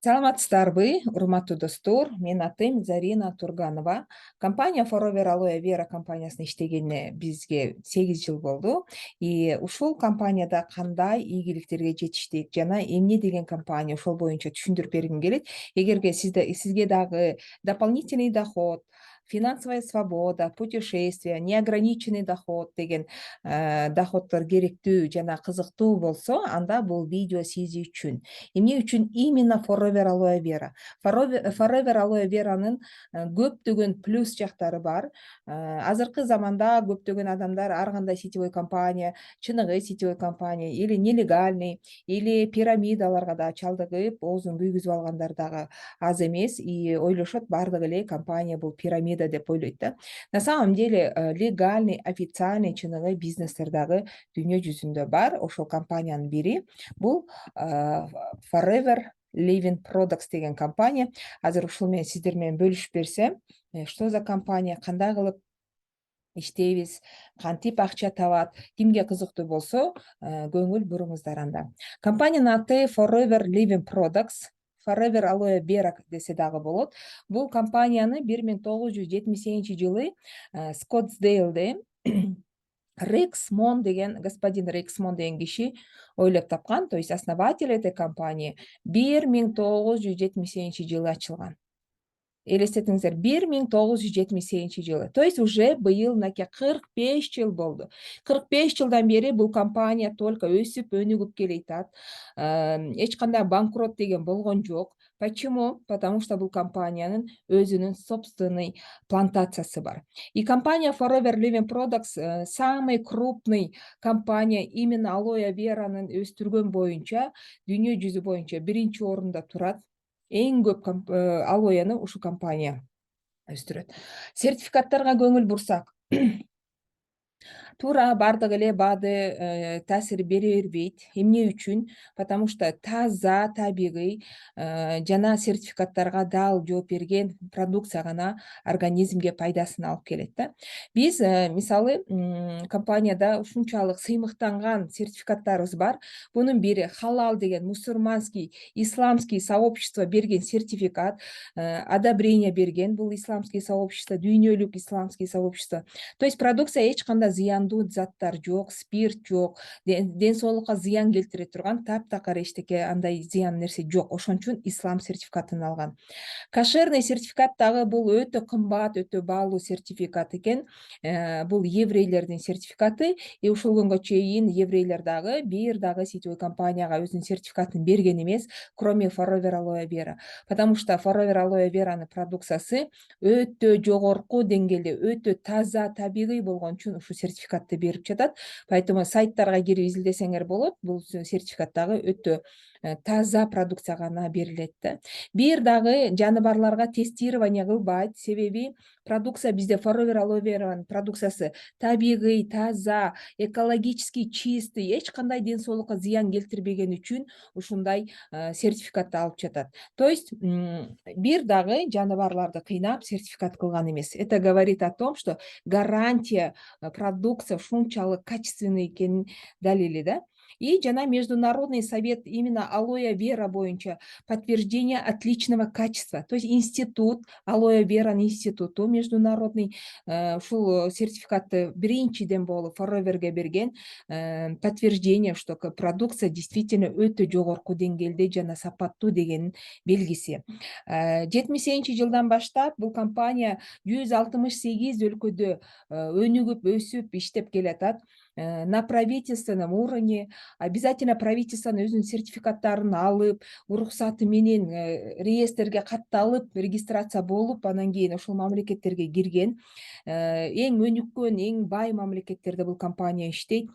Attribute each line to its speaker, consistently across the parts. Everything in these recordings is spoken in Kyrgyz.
Speaker 1: Саламатсыздарбы, урматтуу достор. Менин атым Зарина Турганова. Компания Forever Aloe Vera компаниясында иштегенине бизге 8 жыл болду. Ушул компанияда кандай ийгиликтерге жетиштик жана эмне деген компания ошол боюнча түшүндүрүп бергим келет. Эгерге сизге дагы дополнительный доход, финансовая свобода, путешествие, неограниченный доход деген доходдор керектүү жана кызыктуу болсо, анда бул видео сиз үчүн. Эмне үчүн именно Forever Aloe Vera? Forever Aloe Vera'нын көптөгөн плюс жактары бар. Азыркы заманда көптөгөн адамдар ар кандай сетевой компания, чыныгы сетевой компания или нелегальный, или пирамидаларга да чалдыгып, оозун күйгүзүп алгандар дагы аз эмес. И ойлошот баардык эле компания бул пирамида деп ойлойт да. На самом деле легальный, официальный чыныгы бизнестер дагы дүйнө жүзүндө бар. Ошол компаниянын бири бул Forever Living Products деген компания. Азыр ушул менен сиздер менен бөлүшүп берсем, что за компания, кандай кылып иштейбиз, кантип акча табат, кимге кызыктуу болсо, көңүл буруңуздар анда. Компаниянын аты Forever Living Products, Forever Aloe Vera десе дагы болот. Бул компанияны 1978-жылы Скоттсдейлде господин Рексмон деген киши ойлоп тапкан. То есть основатель этой компании 1978-жылы ачылган. Элестетиңиздер, 1978-жылы. То есть уже быйыл мынакей 45 жыл болду. 45 жылдан бери бул компания только өсүп, өнүгүп келейтат. Эч кандай банкрот деген болгон жок. Почему? Потому что бул компаниянын өзүнүн собственный плантациясы бар. И компания Forever Living Products самый крупный компания именно Aloe Vera'нын өстүргөн боюнча, дүйнө жүзү боюнча биринчи орунда турат. Эң көп алояны ушу компания өстүрөт. Сертификаттарга көңүл бурсак, туура баардык эле БАДы таасир бере бербейт. Эмне үчүн? Потому что таза, табигый жана сертификаттарга дал жооп берген продукция гана организмге пайдасын алып келет да. Биз мисалы компанияда ушунчалык сыймыктанган сертификаттарыбыз бар. Бунун бири халал деген мусульманский, исламский сообщество берген сертификат, одобрение берген. Бул исламский сообщество, дүйнөлүк исламский сообщество. То есть продукция эч кандай зыяндуу заттар жок, спирт жок, ден соолукка зыян келтире турган таптакыр эчтеке андай зыян нерсе жок. Ошон үчүн ислам сертификатын алган. Кошерный сертификат дагы бул өтө кымбат, өтө баалуу сертификат экен. Бул еврейлердин сертификаты. И ушул күнгө чейин еврейлер дагы бир дагы сетевой компанияга өзүнүн сертификатын берген эмес, кроме Forever Aloe Vera. Потому что Forever Aloe Vera'нын продукциясы өтө жогорку деңгээлде, өтө таза, табигый болгон үчүн ушу сертификатты берип жатат. Поэтому сайттарга кирип изилдесеңер болот. Бул сертификат дагы өтө таза продукция гана берилет да. Бир дагы жаныбарларга тестирование кылбайт. Себеби продукция бизде Forever Aloe Vera'нын продукциясы табигый, таза, экологически чистый, эч кандай ден соолукка зыян келтирбеген үчүн ушундай сертификатты алып жатат. То есть бир дагы жаныбарларды кыйнап сертификат кылган эмес. Это говорит о том, что гарантия продукция ушунчалык качественный экенин далили да. И жана Международный совет именно Aloe Vera боюнча подтверждение отличного качества. То есть институт, Aloe Vera институту международный ушул сертификатты биринчиден болуп Forever'ге берген подтверждение, что продукция действительно өтө жогорку деңгээлде жана сапаттуу дегенин белгиси. 78-жылдан баштап бул компания 168 өлкөдө өнүгүп, өсүп, иштеп келатат. На правительственном уровне обязательно правительствонун өзүнүн сертификаттарын алып, уруксаты менен реестрге катталып, регистрация болуп, анан кийин ошол мамлекеттерге кирген. Эң өнүккөн, эң бай мамлекеттерде бул компания иштейт.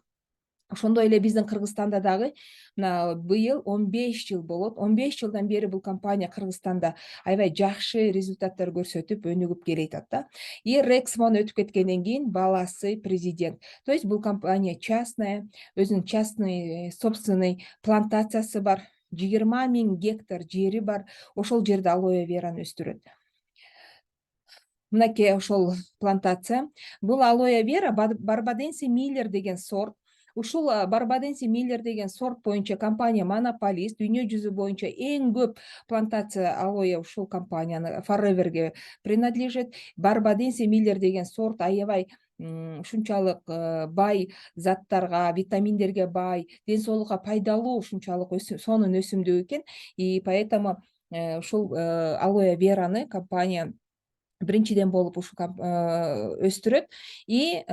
Speaker 1: Ошондой эле биздин Кыргызстанда дагы мына быйыл 15 жыл болот. 15 жылдан бери бул компания Кыргызстанда аябай жакшы результаттар көрсөтүп, өнүгүп келейтат да. И Рексмон өтүп кеткенден кийин баласы президент. То есть бул компания частная, өзүнүн частный, собственный плантациясы бар. 20 000 гектар жери бар. Ошол жерде Aloe Vera'ны өстүрөт. Мынакей ошол плантация. Бул Aloe Vera Barbadensis Miller деген сорт. ушул Барбаденси Миллер деген сорт боюнча компания монополист, дүйнө жүзү боюнча эң көп плантация алоэ ушул компанияны Foreverге принадлежит. Барбаденси Миллер деген сорт аябай ушунчалык бай заттарга, витаминдерге бай, ден соолукка пайдалуу ушунчалык сонун өсүмдүк экен. И поэтому ушул алоэ вераны компания биринчиден болуп өстүрөт. И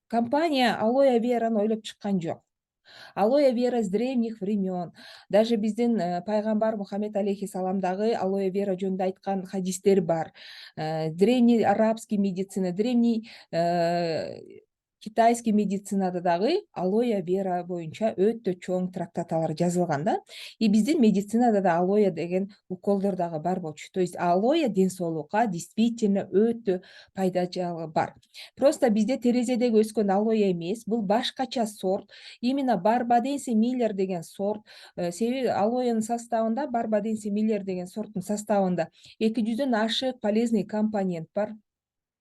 Speaker 1: компания алоэ вераны ойлоп чыккан жок. Алоэ вера с древних времен. Даже биздин пайгамбар Мухаммед алейхиссаламдагы алоэ вера жөнүндө айткан хадистер бар. Древний арабский медицина, древний китайский медицинада дагы алоэ вера боюнча өтө чоң трактаталар жазылган да. И биздин медицинада да алоэ деген уколдор дагы бар болчу. То есть алоэ ден соолукка действительно өтө пайдачы бар. Просто бизде терезедеги өскөн алоэ эмес, бул башкача сорт. Именно Барбаденси Миллер деген сорт. Себеби алоэнин составында, Барбаденси Миллер деген сорттун составында 200дөн ашык полезный компонент бар.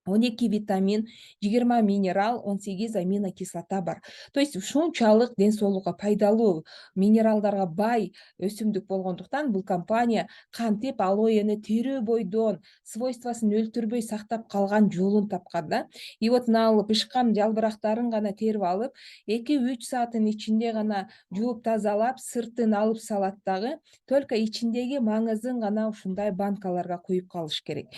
Speaker 1: 12 витамин, 20 минерал, 18 аминокислота бар. То есть ушунчалык ден соолукка пайдалуу минералдарга бай өсүмдүк болгондуктан бул компания кантип алоэни тирүү бойдон свойствосын өлтүрбөй сактап калган жолун тапкан да. И вот мына бышкан жалбырактарын гана терип алып, 2-3 сааттын ичинде гана жууп тазалап, сыртын алып салат дагы, только ичиндеги маңызын гана ушундай банкаларга куюп калыш керек.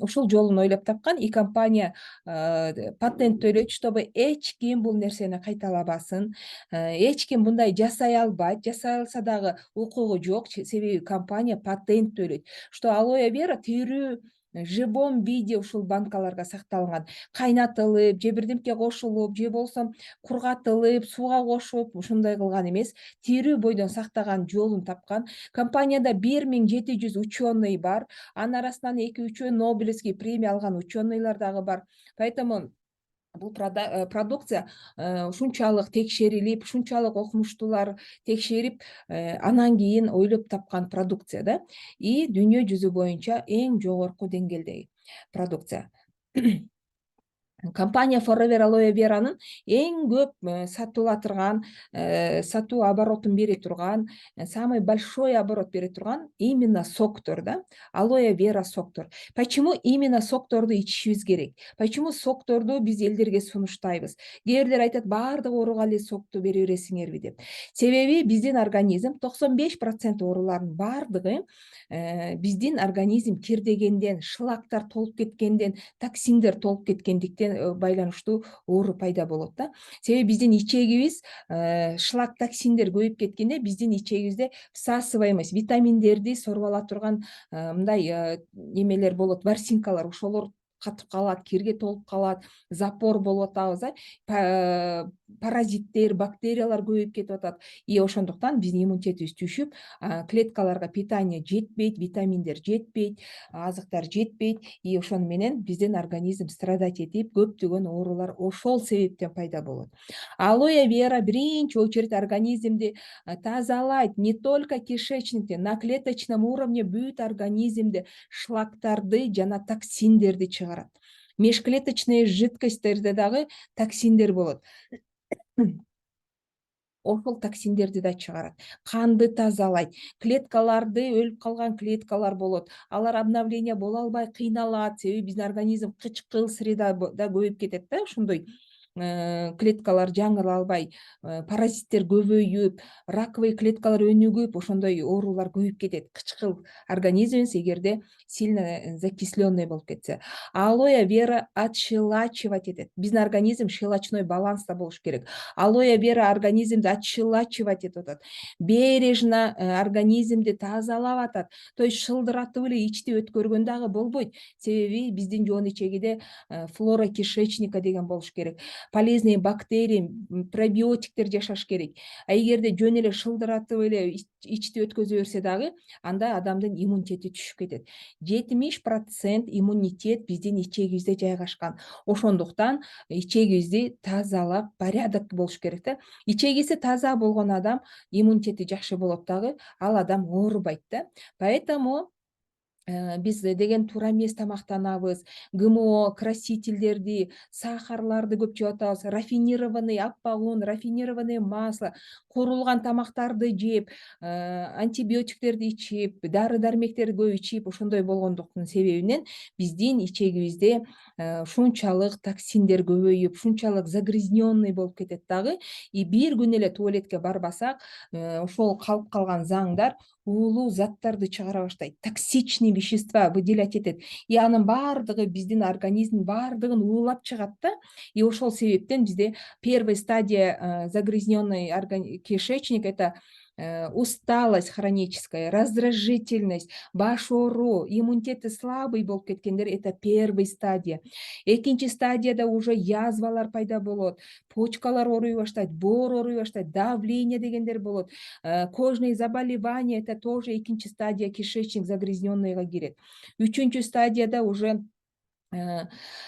Speaker 1: Ушул жолун ойлоп тапкан. И компания патент төлөйт, чтобы эч ким бул нерсени кайталабасын. Эч ким мындай жасай албайт, жасай алса дагы укугу жок, себеби компания патент төлөйт, что алоэ вера тирүү живом виде ушул банкаларга сакталган, кайнатылып, же бирдемке кошулуп, же болбосо кургатылып, сууга кошуп, ушундай кылган эмес, тирүү бойдон сактаган жолун тапкан. Компанияда 1700 ученый бар. Анын арасынан 2-3 Нобелевский премия алган ученыйлар дагы бар. Поэтому бул продукция ушунчалык текшерилип, ушунчалык окумуштуулар текшерип, анан кийин ойлоп тапкан продукция да. И дүйнө жүзү боюнча эң жогорку деңгээлдеги продукция. Компания Forever Aloe Vera'нын эң көп сатыла турган, сатуу оборотун бере турган, самый большой оборот бере турган именно соктор да, алоэ вера соктор. Почему именно сокторду ичишибиз керек? Почему сокторду биз элдерге сунуштайбыз? Кээ бирлер айтат, баардык ооруга эле сокту бере бересиңерби деп. Себеби биздин организм 95% оорулардын баардыгы биздин организм кирдегенден, шлактар толуп кеткенден, токсиндер толуп кеткендиктен байланыштуу оору пайда болот да. Себеби биздин ичегибиз шлак токсиндер көбөйүп кеткенде биздин ичегибизде всасываемость, витаминдерди соруп ала турган мындай немелер болот, ворсинкалар, ошолор катып калат, кирге толуп калат, запор болуп атабыз, паразиттер, бактериялар көбөйүп кетип атат. И ошондуктан биздин иммунитетибиз түшүп, клеткаларга питание жетпейт, витаминдер жетпейт, азыктар жетпейт. И ошону менен биздин организм страдать этип, көптөгөн оорулар ошол себептен пайда болот. Алоэ вера биринчи очередь организмди тазалайт, не только кишечникти, на клеточном уровне бүт организмди шлактарды жана токсиндерди чыгарат. Межклеточные жидкостьтерде дагы токсиндер болот. Ошол токсиндерди да чыгарат. Канды тазалайт. Клеткаларды, өлүп калган клеткалар болот. Алар обновление боло албай кыйналат. Себеби биздин организм кычкыл среда да көбөйүп кетет да, ошондой клеткалар жаңыла албай, паразиттер көбөйүп, раковый клеткалар өнүгүп, ошондой оорулар көбөйүп кетет. Кычкыл организмибиз эгерде сильно закисленный болуп кетсе. Алоэ вера отщелачивать этет. Биздин организм щелочной баланста болуш керек. Алоэ вера организмди отщелачивать этип атат. Бережно организмди тазалап атат. То есть шылдыратып эле ичти өткөргөн дагы болбойт. Себеби биздин жоон ичегиде флора кишечника деген болуш керек. Полезный бактерии, пробиотиктер жашаш керек. А эгерде жөн эле шылдыратып эле ичти өткөзө берсе дагы, анда адамдын иммунитети түшүп кетет. 70% иммунитет биздин ичегибизде жайгашкан. Ошондуктан ичегибизди тазалап, порядок болуш керек да. Ичегиси таза болгон адам иммунитети жакшы болот дагы, ал адам оорубайт да. Поэтому Биз деген туура эмес тамактанабыз, ГМО, красительдерди, сахарларды көп жеп атабыз, рафинированный аппак ун, рафинированный масло, куурулган тамактарды жеп, антибиотиктерди ичип, дары дармектерди көп ичип, ошондой болгондуктун себебинен биздин ичегибизде ушунчалык токсиндер көбөйүп, ушунчалык загрязненный болуп кетет дагы. И бир күн эле туалетке барбасак, ошол калып калган заңдар уулуу заттарды чыгара баштайт, токсичный вещества выделять этет. И анын баардыгы биздин организмдин баардыгын уулап чыгат да. И ошол себептен бизде первая стадия загрязненный кишечник — это усталость хроническая, раздражительность, баш ооруу, иммунитети слабый болуп кеткендер — это первый стадия. Экинчи стадияда уже язвалар пайда болот, почкалар ооруй баштайт, боор ооруй баштайт, давление дегендер болот. Кожные заболевания — это тоже экинчи стадия, кишечник загрязненныйга кирет. Үчүнчү стадияда уже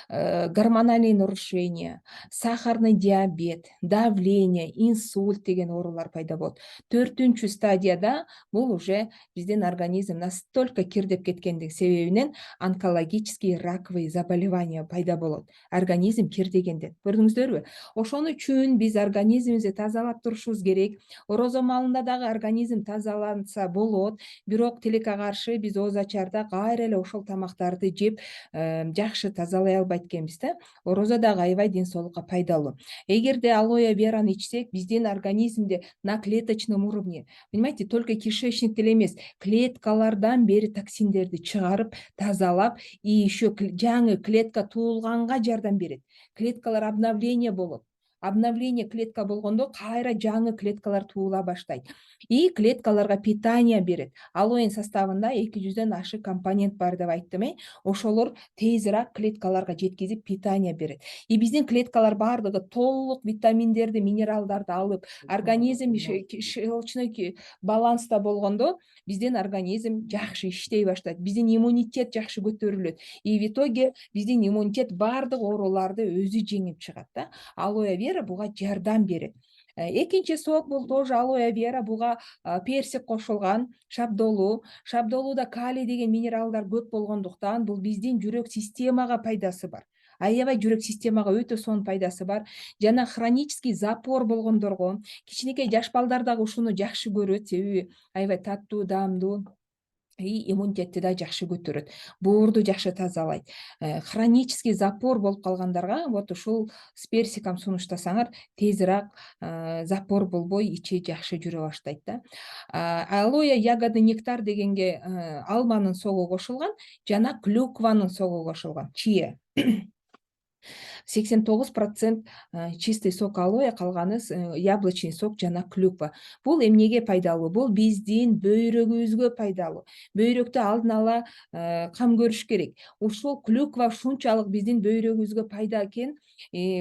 Speaker 1: гормональные нарушения, сахарный диабет, давление, инсульт деген оорулар пайда болот. Төртүнчү стадияда бул уже биздин организм настолько кирдеп кеткендиги себебинен онкологические раковые заболевания пайда болот. Организм кирдегенден. Көрдүңүздөрбү? Ошон үчүн биз организмибизди тазалап турушубуз керек. Орозо маалында дагы организм тазаланса болот, бирок тилекке каршы биз ооз ачарда кайра эле ошол тамактарды жеп жакшы тазалай албайт экенбиз да. Орозо дагы аябай ден соолукка пайдалуу. Эгерде алоэ вераны ичсек, биздин организмде на клеточном уровне, понимаете, только кишечник деле эмес, клеткалардан бери токсиндерди чыгарып, тазалап, и еще жаңы клетка туулганга жардам берет. Клеткалар обновление болот. Обновление клетка болгондо кайра жаңы клеткалар туула баштайт. И клеткаларга питание берет. Алоэн составында 200дөн ашык компонент бар деп айттым. Ошолор тезирээк клеткаларга жеткизип питание берет. И биздин клеткалар баардыгы толук витаминдерди, минералдарды алып, организм щелочной баланста болгондо биздин организм жакшы иштей баштайт. Биздин иммунитет жакшы көтөрүлөт. И в итоге биздин иммунитет баардык ооруларды өзү жеңип чыгат да. Алоэ вера буга жардам берет. Экинчи сок бул тоже алоэ вера, буга персик кошулган, шабдолу. Шабдолуда калий деген минералдар көп болгондуктан бул биздин жүрөк системага пайдасы бар. Аябай жүрөк системага өтө сонун пайдасы бар. Жана хронический запор болгондорго, кичинекей жаш балдар дагы ушуну жакшы көрөт, себеби аябай таттуу, даамдуу. И иммунитетти да жакшы көтөрөт. Боорду жакшы тазалайт. Хронический запор болуп калгандарга вот ушул с персиком сунуштасаңар, тезирээк запор болбой, ичи жакшы жүрө баштайт да. Алоэ ягоды нектар дегенге алманын согу кошулган жана клюкванын согу кошулган. Чия. 89% чистый сок алоэ, калганы яблочный сок жана клюква. Бул эмнеге пайдалуу? Бул биздин бөйрөгүбүзгө пайдалуу. Бөйрөктү алдын ала кам көрүш керек. Ушул клюква ушунчалык биздин бөйрөгүбүзгө пайда экен.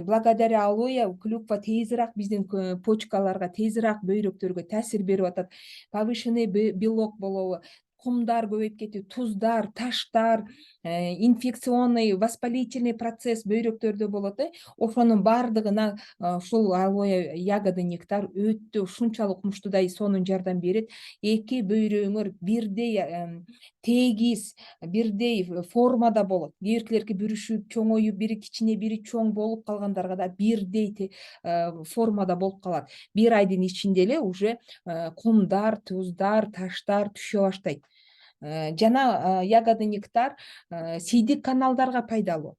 Speaker 1: Благодаря алоэ клюква тезирээк биздин почкаларга, тезирээк бөйрөктөргө таасир берип атат. Повышенный белок болобу, кумдар көбөйүп кетүү, туздар, таштар, инфекционный воспалительный процесс бөйрөктөрдө болот. Ошонун баардыгына ушул алоэ ягоды нектар өтө ушунчалык муштудай сонун жардам берет. Эки бөйрөгүңөр бирдей тегиз, бирдей формада болот. Кээ биркилерге бүрүшүп, чоңоюп, бири кичине, бири чоң болуп калгандарга да бирдей формада болуп калат. Бир айдын ичинде эле уже кумдар, туздар, таштар түшө баштайт. Жана ягоды нектар сийдик каналдарга пайдалуу.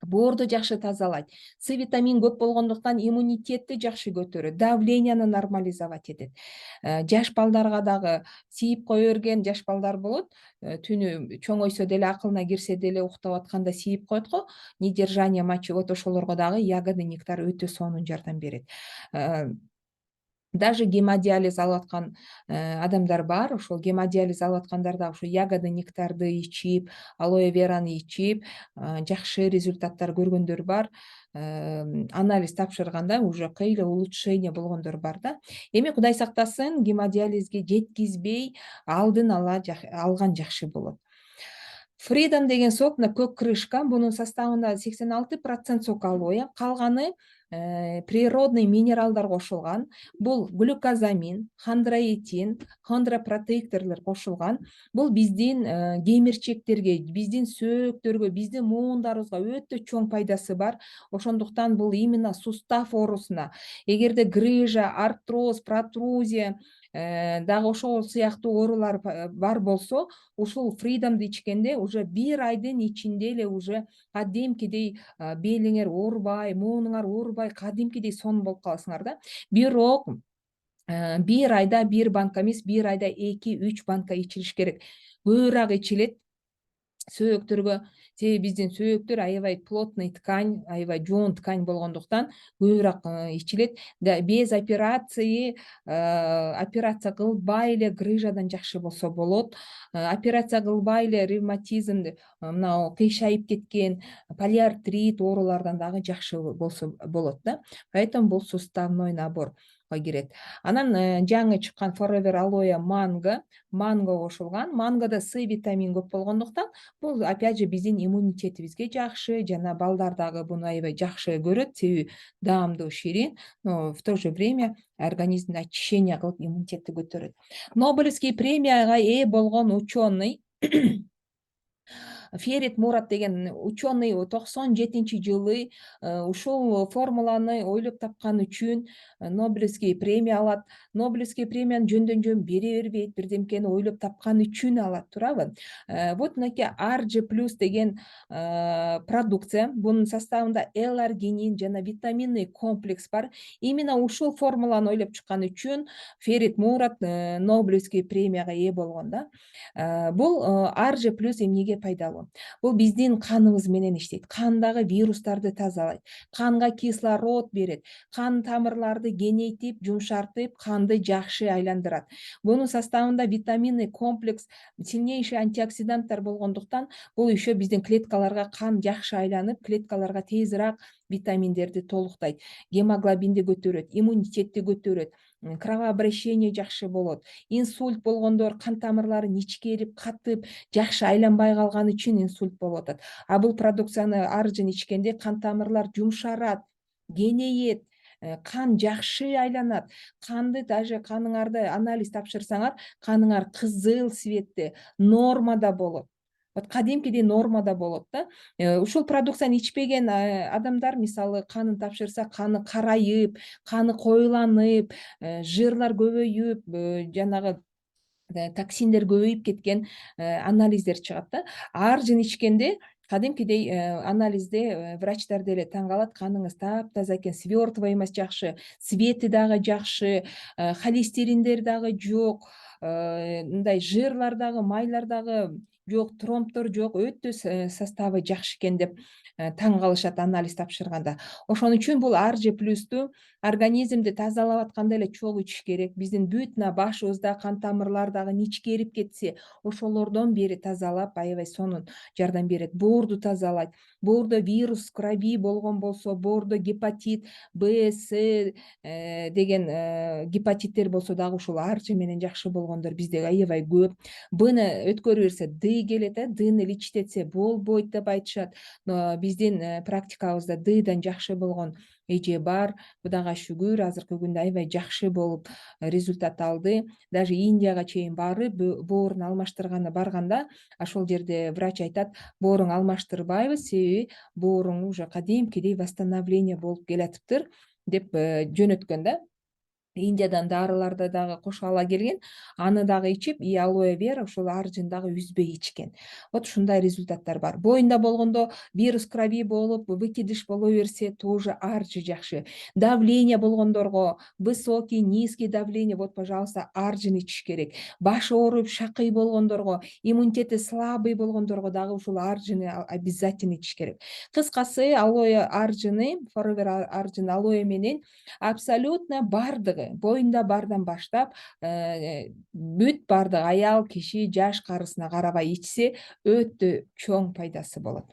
Speaker 1: Боорду жакшы тазалайт. С витамин көп болгондуктан иммунитетти жакшы көтөрөт, давленияны нормализовать этет. Жаш балдарга дагы сийип кое берген жаш балдар болот. Түнү чоңойсо деле, акылына кирсе деле, уктап атканда сийип коет го. Недержание мочи, вот ошолорго дагы ягоды нектар өтө сонун жардам берет. Даже гемодиализ алып аткан адамдар бар. Ошол гемодиализ алып аткандар да ушу ягоды нектарды ичип, алоэ вераны ичип, жакшы результаттар көргөндөр бар. Анализ тапшырганда уже кыйла улучшение болгондор бар да. Эми Кудай сактасын, гемодиализге жеткизбей, алдын ала алган жакшы болот. Freedom деген сок, көк крышка, бунун составында 86% сок алоэ, калганы природный минералдар кошулган. Бул глюкозамин, хондроитин, хондропротекторлор кошулган. Бул биздин кемирчектерге, биздин сөөктөргө, биздин муундарыбызга өтө чоң пайдасы бар. Ошондуктан бул именно сустав оорусуна, эгерде грыжа, артроз, протрузия дагы ошол сыяктуу оорулар бар болсо, ушул фридомду ичкенде уже 1 айдын ичинде эле уже кадимкидей белиңер оорубай, муунуңар оорубай, кадимкидей сонун болуп каласыңар да. Бирок 1 айда 1 банка эмес, 1 айда 2-3 банка ичилиш керек. Көбүрөөк ичилет сөөктөргө. Себеби биздин сөөктөр аябай плотный ткань, аябай жоон ткань болгондуктан көбүрөөк ичилет. Без операция кылбай эле грыжадан жакшы болсо болот. Операция кылбай эле ревматизм, мына кыйшайып кеткен полиартрит оорулардан дагы жакшы болсо болот да. Поэтому бул суставной наборго кирет. Анан жаңы чыккан Forever Aloe манго кошулган. Мангода С витамин көп болгондуктан бул опять же биздин иммунитетибизге жакшы, жана балдар дагы буну аябай жакшы көрөт, себеби даамдуу, ширин, но в то же время организмде очищение кылып иммунитетти көтөрөт. Нобелевский премияга ээ болгон ученый Ферит Мурат деген ученый 97-жылы ушул формуланы ойлоп тапкан үчүн Нобелевский премия алат. Нобелевский премияны жөндөн жөн бере бербейт, бирдемкени ойлоп тапкан үчүн алат, туурабы? Вот мынакей RG+ деген продукция. Бунун составында L-аргинин жана витаминный комплекс бар. Именно ушул формуланы ойлоп чыккан үчүн Ферит Мурат Нобелевский премияга ээ болгон да. Бул RG+ эмнеге пайдалуу? Бул биздин каныбыз менен иштейт. Кандагы вирустарды тазалайт. Канга кислород берет. Кан тамырларды кеңейтип, жумшартып, канды жакшы айландырат. Бунун составында витаминный комплекс, сильнейший антиоксиданттар болгондуктан бул еще биздин клеткаларга кан жакшы айланып, клеткаларга тезирээк витаминдерди толуктайт. Гемоглобинди көтөрөт, иммунитетти көтөрөт, кровообращение жакшы болот. Инсульт болгондор кан тамырлары ичкерип, катып, жакшы айланбай калган үчүн инсульт болуп атат. А бул продукцияны аржын ичкенде кан тамырлар жумшарат, кеңейет, кан жакшы айланат. Канды даже каныңарды анализ тапшырсаңар, каныңар кызыл цветте, нормада болот. Вот кадимкидей нормада болот да. Ушул продукцияны ичпеген адамдар мисалы канын тапшырса, каны карайып, каны коюланып, жырлар көбөйүп, жанагы токсиндер көбөйүп кеткен анализдер чыгат да. Аржын ичкенде кадимкидей анализде врачтар деле таң калат, каныңыз таптаза экен, свертываемость жакшы, цвети дагы жакшы, холестериндер дагы жок, мындай жырлар дагы, майлар дагы жок, тромбтор жок, өтө составы жакшы экен деп таң калышат анализ тапшырганда. Ошон үчүн бул RG+ту организмди тазалап атканда эле чогуу ичиш керек. Биздин бүт башыбызда кан тамырлар дагы ичкерип кетсе, ошолордон бери тазалап аябай сонун жардам берет. Боорду тазалайт. Боордо вирус крови болгон болсо, боордо гепатит Б, С деген гепатиттер болсо дагы ушул арчы менен жакшы болгондор бизде аябай көп. Бны өткөрүп берсе, Д келет, Дны личтетсе болбойт деп айтышат. Но биздин практикабызда Ддан жакшы болгон эже бар. Кудайга шүгүр, азыркы күндө аябай жакшы болуп результат алды. Даже Индияга чейин барып, боорун алмаштырганы барганда, ошол жерде врач айтат, бооруң алмаштырбайбыз, себеби бооруң уже кадимкидей восстановление болуп келатыптыр деп жөнөткөн да. Индиядан дарыларды дагы кошо ала келген, аны дагы ичип, и алоэ вера ушул аржын дагы үзбөй ичкен. Вот ушундай результаттар бар. Боюнда болгондо вирус крови болуп, выкидыш боло берсе, тоже аржы жакшы. Давление болгондорго, высокий, низкий давление, вот, пожалуйста, аржын ичиш керек. Баш ооруп, шакый болгондорго, иммунитети слабый болгондорго дагы ушул аржыны обязательно ичиш керек. Кыскасы, алоэ аржыны, Forever аржын алоэ менен абсолютно бардыгы, боюнда бардан баштап, бүт бардыгы аял киши, жаш карысына карабай ичсе, өтө чоң пайдасы болот.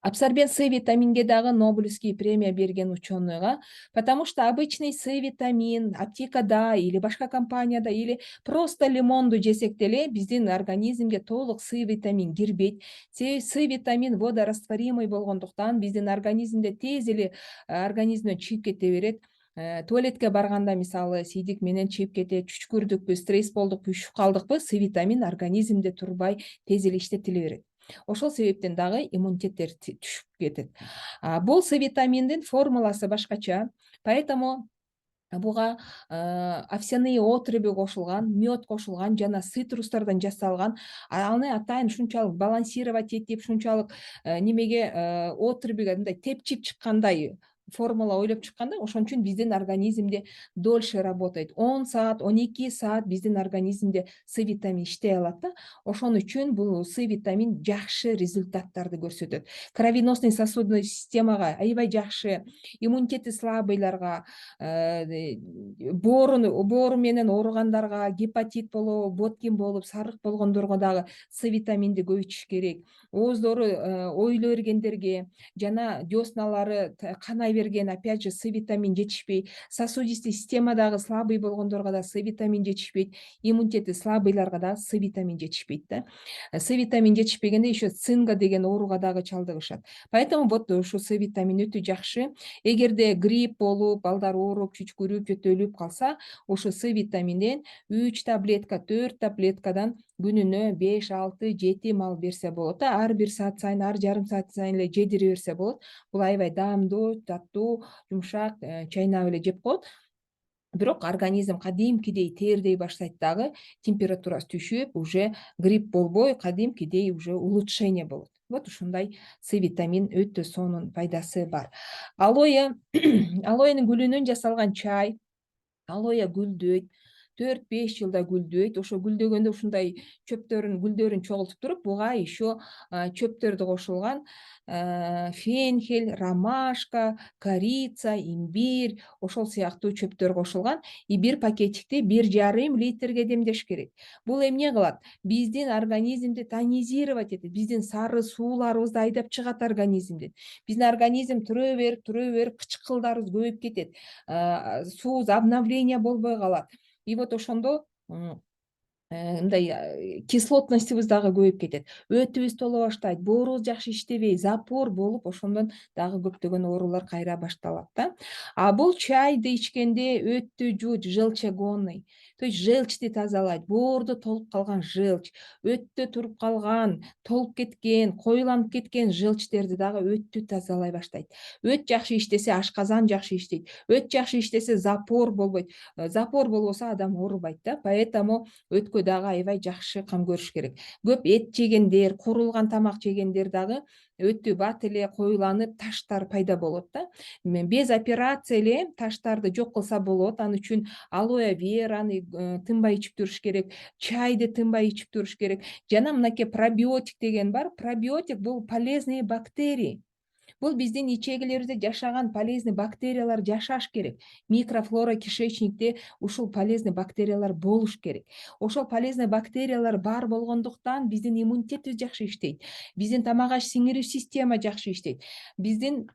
Speaker 1: Абсорбент С витаминге дагы Нобелевский премия берген ученыйга, потому что обычный С витамин аптекада или башка компанияда или просто лимонду жесек деле биздин организмге толук С витамин кирбейт. Себеби С витамин водорастворимый болгондуктан биздин организмде тез эле организмден чыгып кете берет. Туалетке барганда мисалы сийдик менен чыгып кетет, чүчкүрдүкпү, стресс болдукпу, ушуп калдыкпы, С витамин организмде турбай тез эле иштетиле берет. Ошол себептен дагы иммунитеттер түшүп кетет. Бул С витаминдин формуласы башкача, поэтому буга овсяные отруби кошулган, мед кошулган жана цитрустардан жасалган. Аны атайын ушунчалык балансировать этип, ушунчалык немеге отрубиге мындай тепчип чыккандай формула ойлоп чыкканда, ошон үчүн биздин организмде дольше работает. 10 саат, 12 саат биздин организмде С витамин иштей алат да. Ошон үчүн бул С витамин жакшы результаттарды көрсөтөт. Кровеносный сосудный системага аябай жакшы, иммунитети слабыйларга, боору менен ооругандарга, гепатит болобу, боткин болуп, сарык болгондорго дагы С витаминди көбөйтүш керек. Ооздору ойлой бергендерге жана десналары канай берген, опять же, С витамин жетишпей, сосудистый системадагы слабый болгондорго да С витамин жетишпейт, иммунитети слабыйларга да С витамин жетишпейт да. С витамин жетишпегенде еще цинга деген ооруга дагы чалдыгышат. Поэтому вот ушу С витамин өтө жакшы. Эгерде грипп болуп, балдар ооруп, чүчкүрүп, жөтөлүп калса, ошо С витаминден 3 таблетка, 4 таблеткадан күнүнө 5, 6, 7 мал берсе болот да. Ар бир саат сайын, ар жарым саат сайын эле жедире берсе болот. Бул аябай даамдуу, таттуу, жумшак, чайнап эле жеп коет. Бирок организм кадимкидей тердей баштайт дагы, температурасы түшүп, уже грипп болбой, кадимкидей уже улучшение болот. Вот ушундай С витамин өтө сонун пайдасы бар. Алоэ алоэнин гүлүнөн жасалган чай, алоэ гүлдөйт, 4-5 жылда гүлдөйт. Ошо гүлдөгөндө ушундай гүлдөрүн чогултуп туруп, буга еще чөптөрдү кошулган, фенхель, ромашка, корица, имбирь, ошол сыяктуу чөптөр кошулган. Бир пакетикти 1,5 литрге демдеш керек. Бул эмне кылат? Биздин организмди тонизировать этет, биздин сары сууларыбызды айдап чыгат организмден. Биздин организм туру берип кычкылдарыбыз көбөйүп кетет. Суу обновление болбой калат. И вот ошондо мындай кислотностьубуз дагы көбөйүп кетет. Өтүбүз толо баштайт, боорубуз жакшы иштебей, запор болуп, ошондон дагы көптөгөн оорулар кайра башталат да. Бул чайды ичкенде өтө жуут, желчегонный. То есть желчти тазалайт, боордо толуп калган желчь, өттө туруп калган, толуп кеткен, коюланып кеткен желчтерди дагы өттү тазалай баштайт. Өт жакшы иштесе, ашказан жакшы иштейт. Өт жакшы иштесе, запор болбойт. Запор болбосо адам оорубайт да. Поэтому өткө дагы аябай жакшы кам көрүш керек. Көп эт жегендер, куурулган тамак жегендер дагы өтү бат эле коюланып, таштар пайда болот да. Без операция эле таштарды жок кылса болот. Ал үчүн алоэ вераны тынбай ичип туруш керек, чайды тынбай ичип туруш керек. Жана мынакей пробиотик деген бар. Пробиотик бул полезные бактерии. Бул биздин ичегилерибизде жашаган полезный бактериялар жашаш керек. Микрофлора кишечникте ушул полезный бактериялар болуш керек. Ошол полезный бактериялар бар болгондуктан биздин иммунитетибиз жакшы иштейт. Биздин тамак аш сиңирүү система жакшы иштейт. Биздин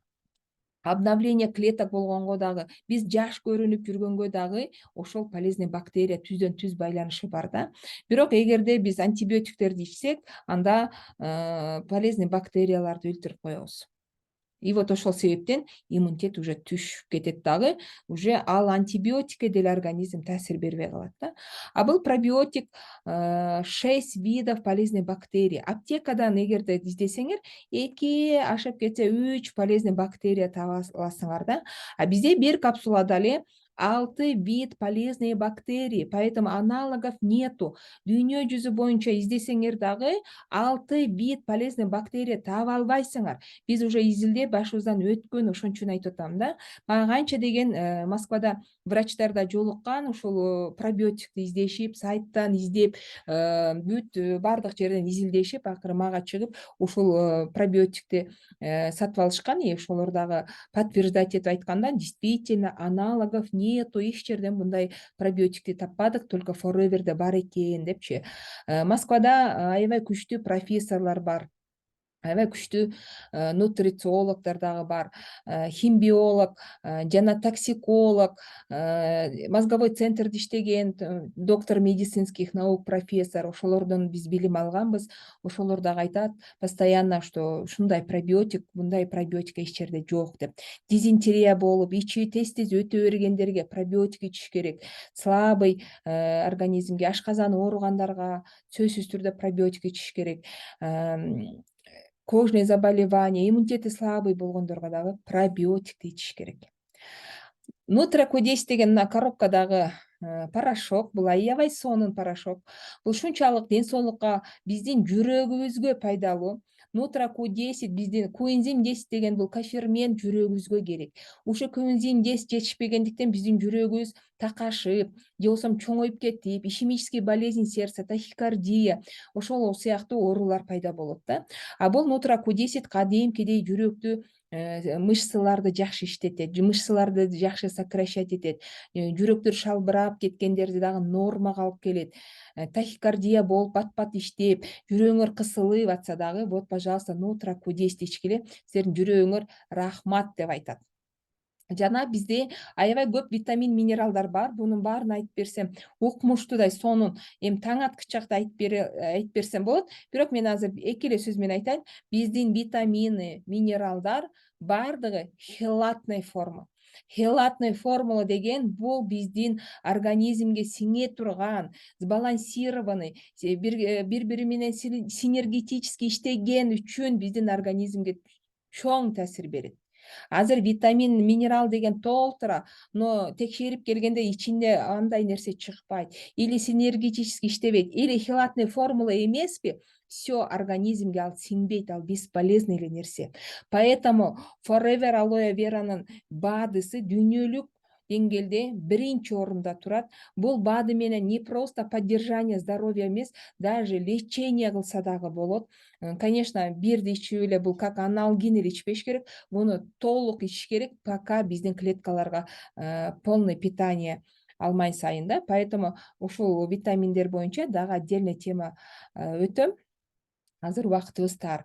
Speaker 1: обновление клеток болгонго дагы, биз жаш көрүнүп жүргөнгө дагы ошол полезный бактерия түздөн түз байланышы бар да. Бирок эгерде биз антибиотиктерди ичсек, анда полезный бактерияларды өлтүрүп коебуз. И вот ошол себептен иммунитет уже түшүп кетет дагы, уже ал антибиотикке деле организм таасир бербей калат да. Бул пробиотик 6 видов полезных бактерий. Аптекадан эгерде издесеңер, 2 ашып кетсе 3 полезный бактерия таба аласыңар да. Бизде бир капсулада эле 6 вид полезные бактерии, поэтому аналогов нету. Дүйнө жүзү боюнча издесеңер дагы 6 вид полезный бактерия таба албайсыңар. Биз уже изилдеп башыбыздан өткөн, ошон үчүн айтып атам да. Мага канча деген Москвада врачтарда жолуккан, ушул пробиотикти издешип, сайттан издеп, бүт бардык жерден изилдешип, акыры мага чыгып, ушул пробиотикти сатып алышкан. И ошолор дагы подтверждать этип айтканда, действительно аналогов нету, эч жерден мындай пробиотикти таппадык, только Forever'де бар экен депчи. Москвада аябай күчтүү профессорлор бар. аябай күчтүү нутрициологдор дагы бар, химбиолог жана токсиколог, мозговой центрде иштеген доктор медицинских наук профессор, ошолордон биз билим алганбыз. Ошолор дагы айтат постоянно, что ушундай пробиотик, мындай пробиотик эч жерде жок деп. Дизентерия болуп, ичи тез өтө бергендерге пробиотик ичиш керек. Слабый организмге, ашказаны ооругандарга сөзсүз түрдө пробиотик ичиш керек. Кожные заболевания, иммунитети слабый болгондорго дагы пробиотикти ичиш керек. Нутракодес деген мына коробкадагы порошок, бул аябай сонун порошок. Бул ушунчалык ден соолукка, биздин жүрөгүбүзгө пайдалуу. Нутракодесит биздин коэнзим 10 деген бул кофермент жүрөгүбүзгө керек. Ушул коэнзим 10 жетишпегендиктен биздин жүрөгүбүз такашып, же болбосо чоңоюп кетип, ишемический болезнь сердца, тахикардия, ошол сыяктуу оорулар пайда болот да. А бул нутракодесит кадимкидей жүрөктү мышцаларды жакшы иштетет, мышцаларды жакшы сокращать этет, жүрөктөр шалбырап кеткендерди дагы нормага алып келет. Тахикардия болуп пат иштеп, жүрөгүңөр кысылып атса дагы, вот, пожалуйста, нутракодести ичкиле, силердин жүрөгүңөр рахмат деп айтат. Жана бизде аябай көп витамин, минералдар бар. Бунун баарын айтып берсем, укмуштуудай сонун, эми таң аткычакта айтып берсем болот. Бирок мен азыр эки эле сөз менен айтайын. Биздин витамины, минералдар бардыгы хелатный форма. Хелатный формула деген бул биздин организмге сиңе турган, сбалансированный, бири менен синергетически иштеген үчүн биздин организмге чоң таасир берет. Азыр витамин, минерал деген толтура, но текшерип келгенде ичинде андай нерсе чыкпайт, или синергетически иштебейт, или хелатный формула эмеспи, всё, организмге ал сиңбейт, ал бесполезный эле нерсе. Поэтому Forever Aloe Vera'нын БАДысы дүйнөлүк деңгээлде биринчи орунда турат. Бул БАДы менен не просто поддержание здоровья эмес, даже лечение кылса дагы болот. Конечно, бирди ичип эле бул как аналгин эле ичпеш керек. Буну толук ичиш керек, пока биздин клеткаларга полный питание алмай сайын да. Поэтому ушул витаминдер боюнча дагы отдельный тема өтөм. Азыр убактыбыз тар.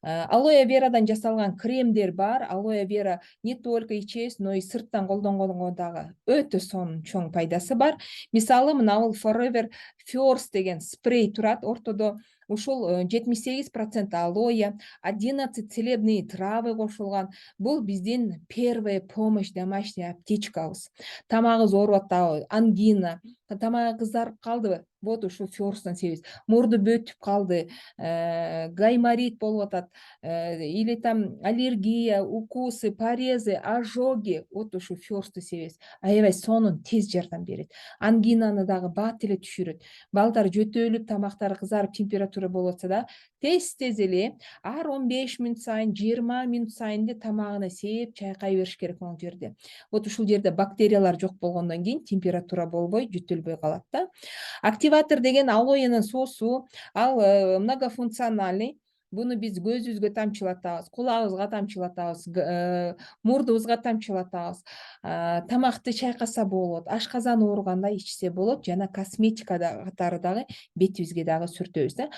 Speaker 1: Алоэ верадан жасалган кремдер бар. Алоэ вера не только ичебиз, но и сырттан колдонгонго дагы өтө сонун чоң пайдасы бар. Мисалы, мына бул Forever First деген спрей турат. Ортодо ушул 78% алоэ, 11 целебные травы кошулган. Бул биздин первая помощь, домашняя аптечкабыз. Тамагыбыз ооруп атабы, ангина, тамагы кызарып калдыбы? Вот ушул First'тан себебиз. Мурду бөтүп калды, гайморит болуп атат, или там аллергия, укусы, порезы, ожоги, вот ушу First'ты себебиз. Аябай сонун тез жардам берет. Ангинаны дагы бат эле түшүрөт. Балдар жөтөлүп, тамактары кызарып, температура болуп атса да, тез эле ар 15 мүнөт сайын, 20 мүнөт сайын тамагына сээп, чайкай бериш керек могу жерде. Вот ушул жерде бактериялар жок болгондон кийин температура болбой, жөтөлбөй калат да. Активатор деген алоэнын соосу, ал многофункциональный. Буну биз көзүбүзгө тамчылатабыз, кулагыбызга тамчылатабыз, мурдубузга тамчылатабыз. Тамакты чайкаса болот, ашказан ооруганда ичсе болот, жана косметика катары дагы бетибизге дагы сүртөбүз да.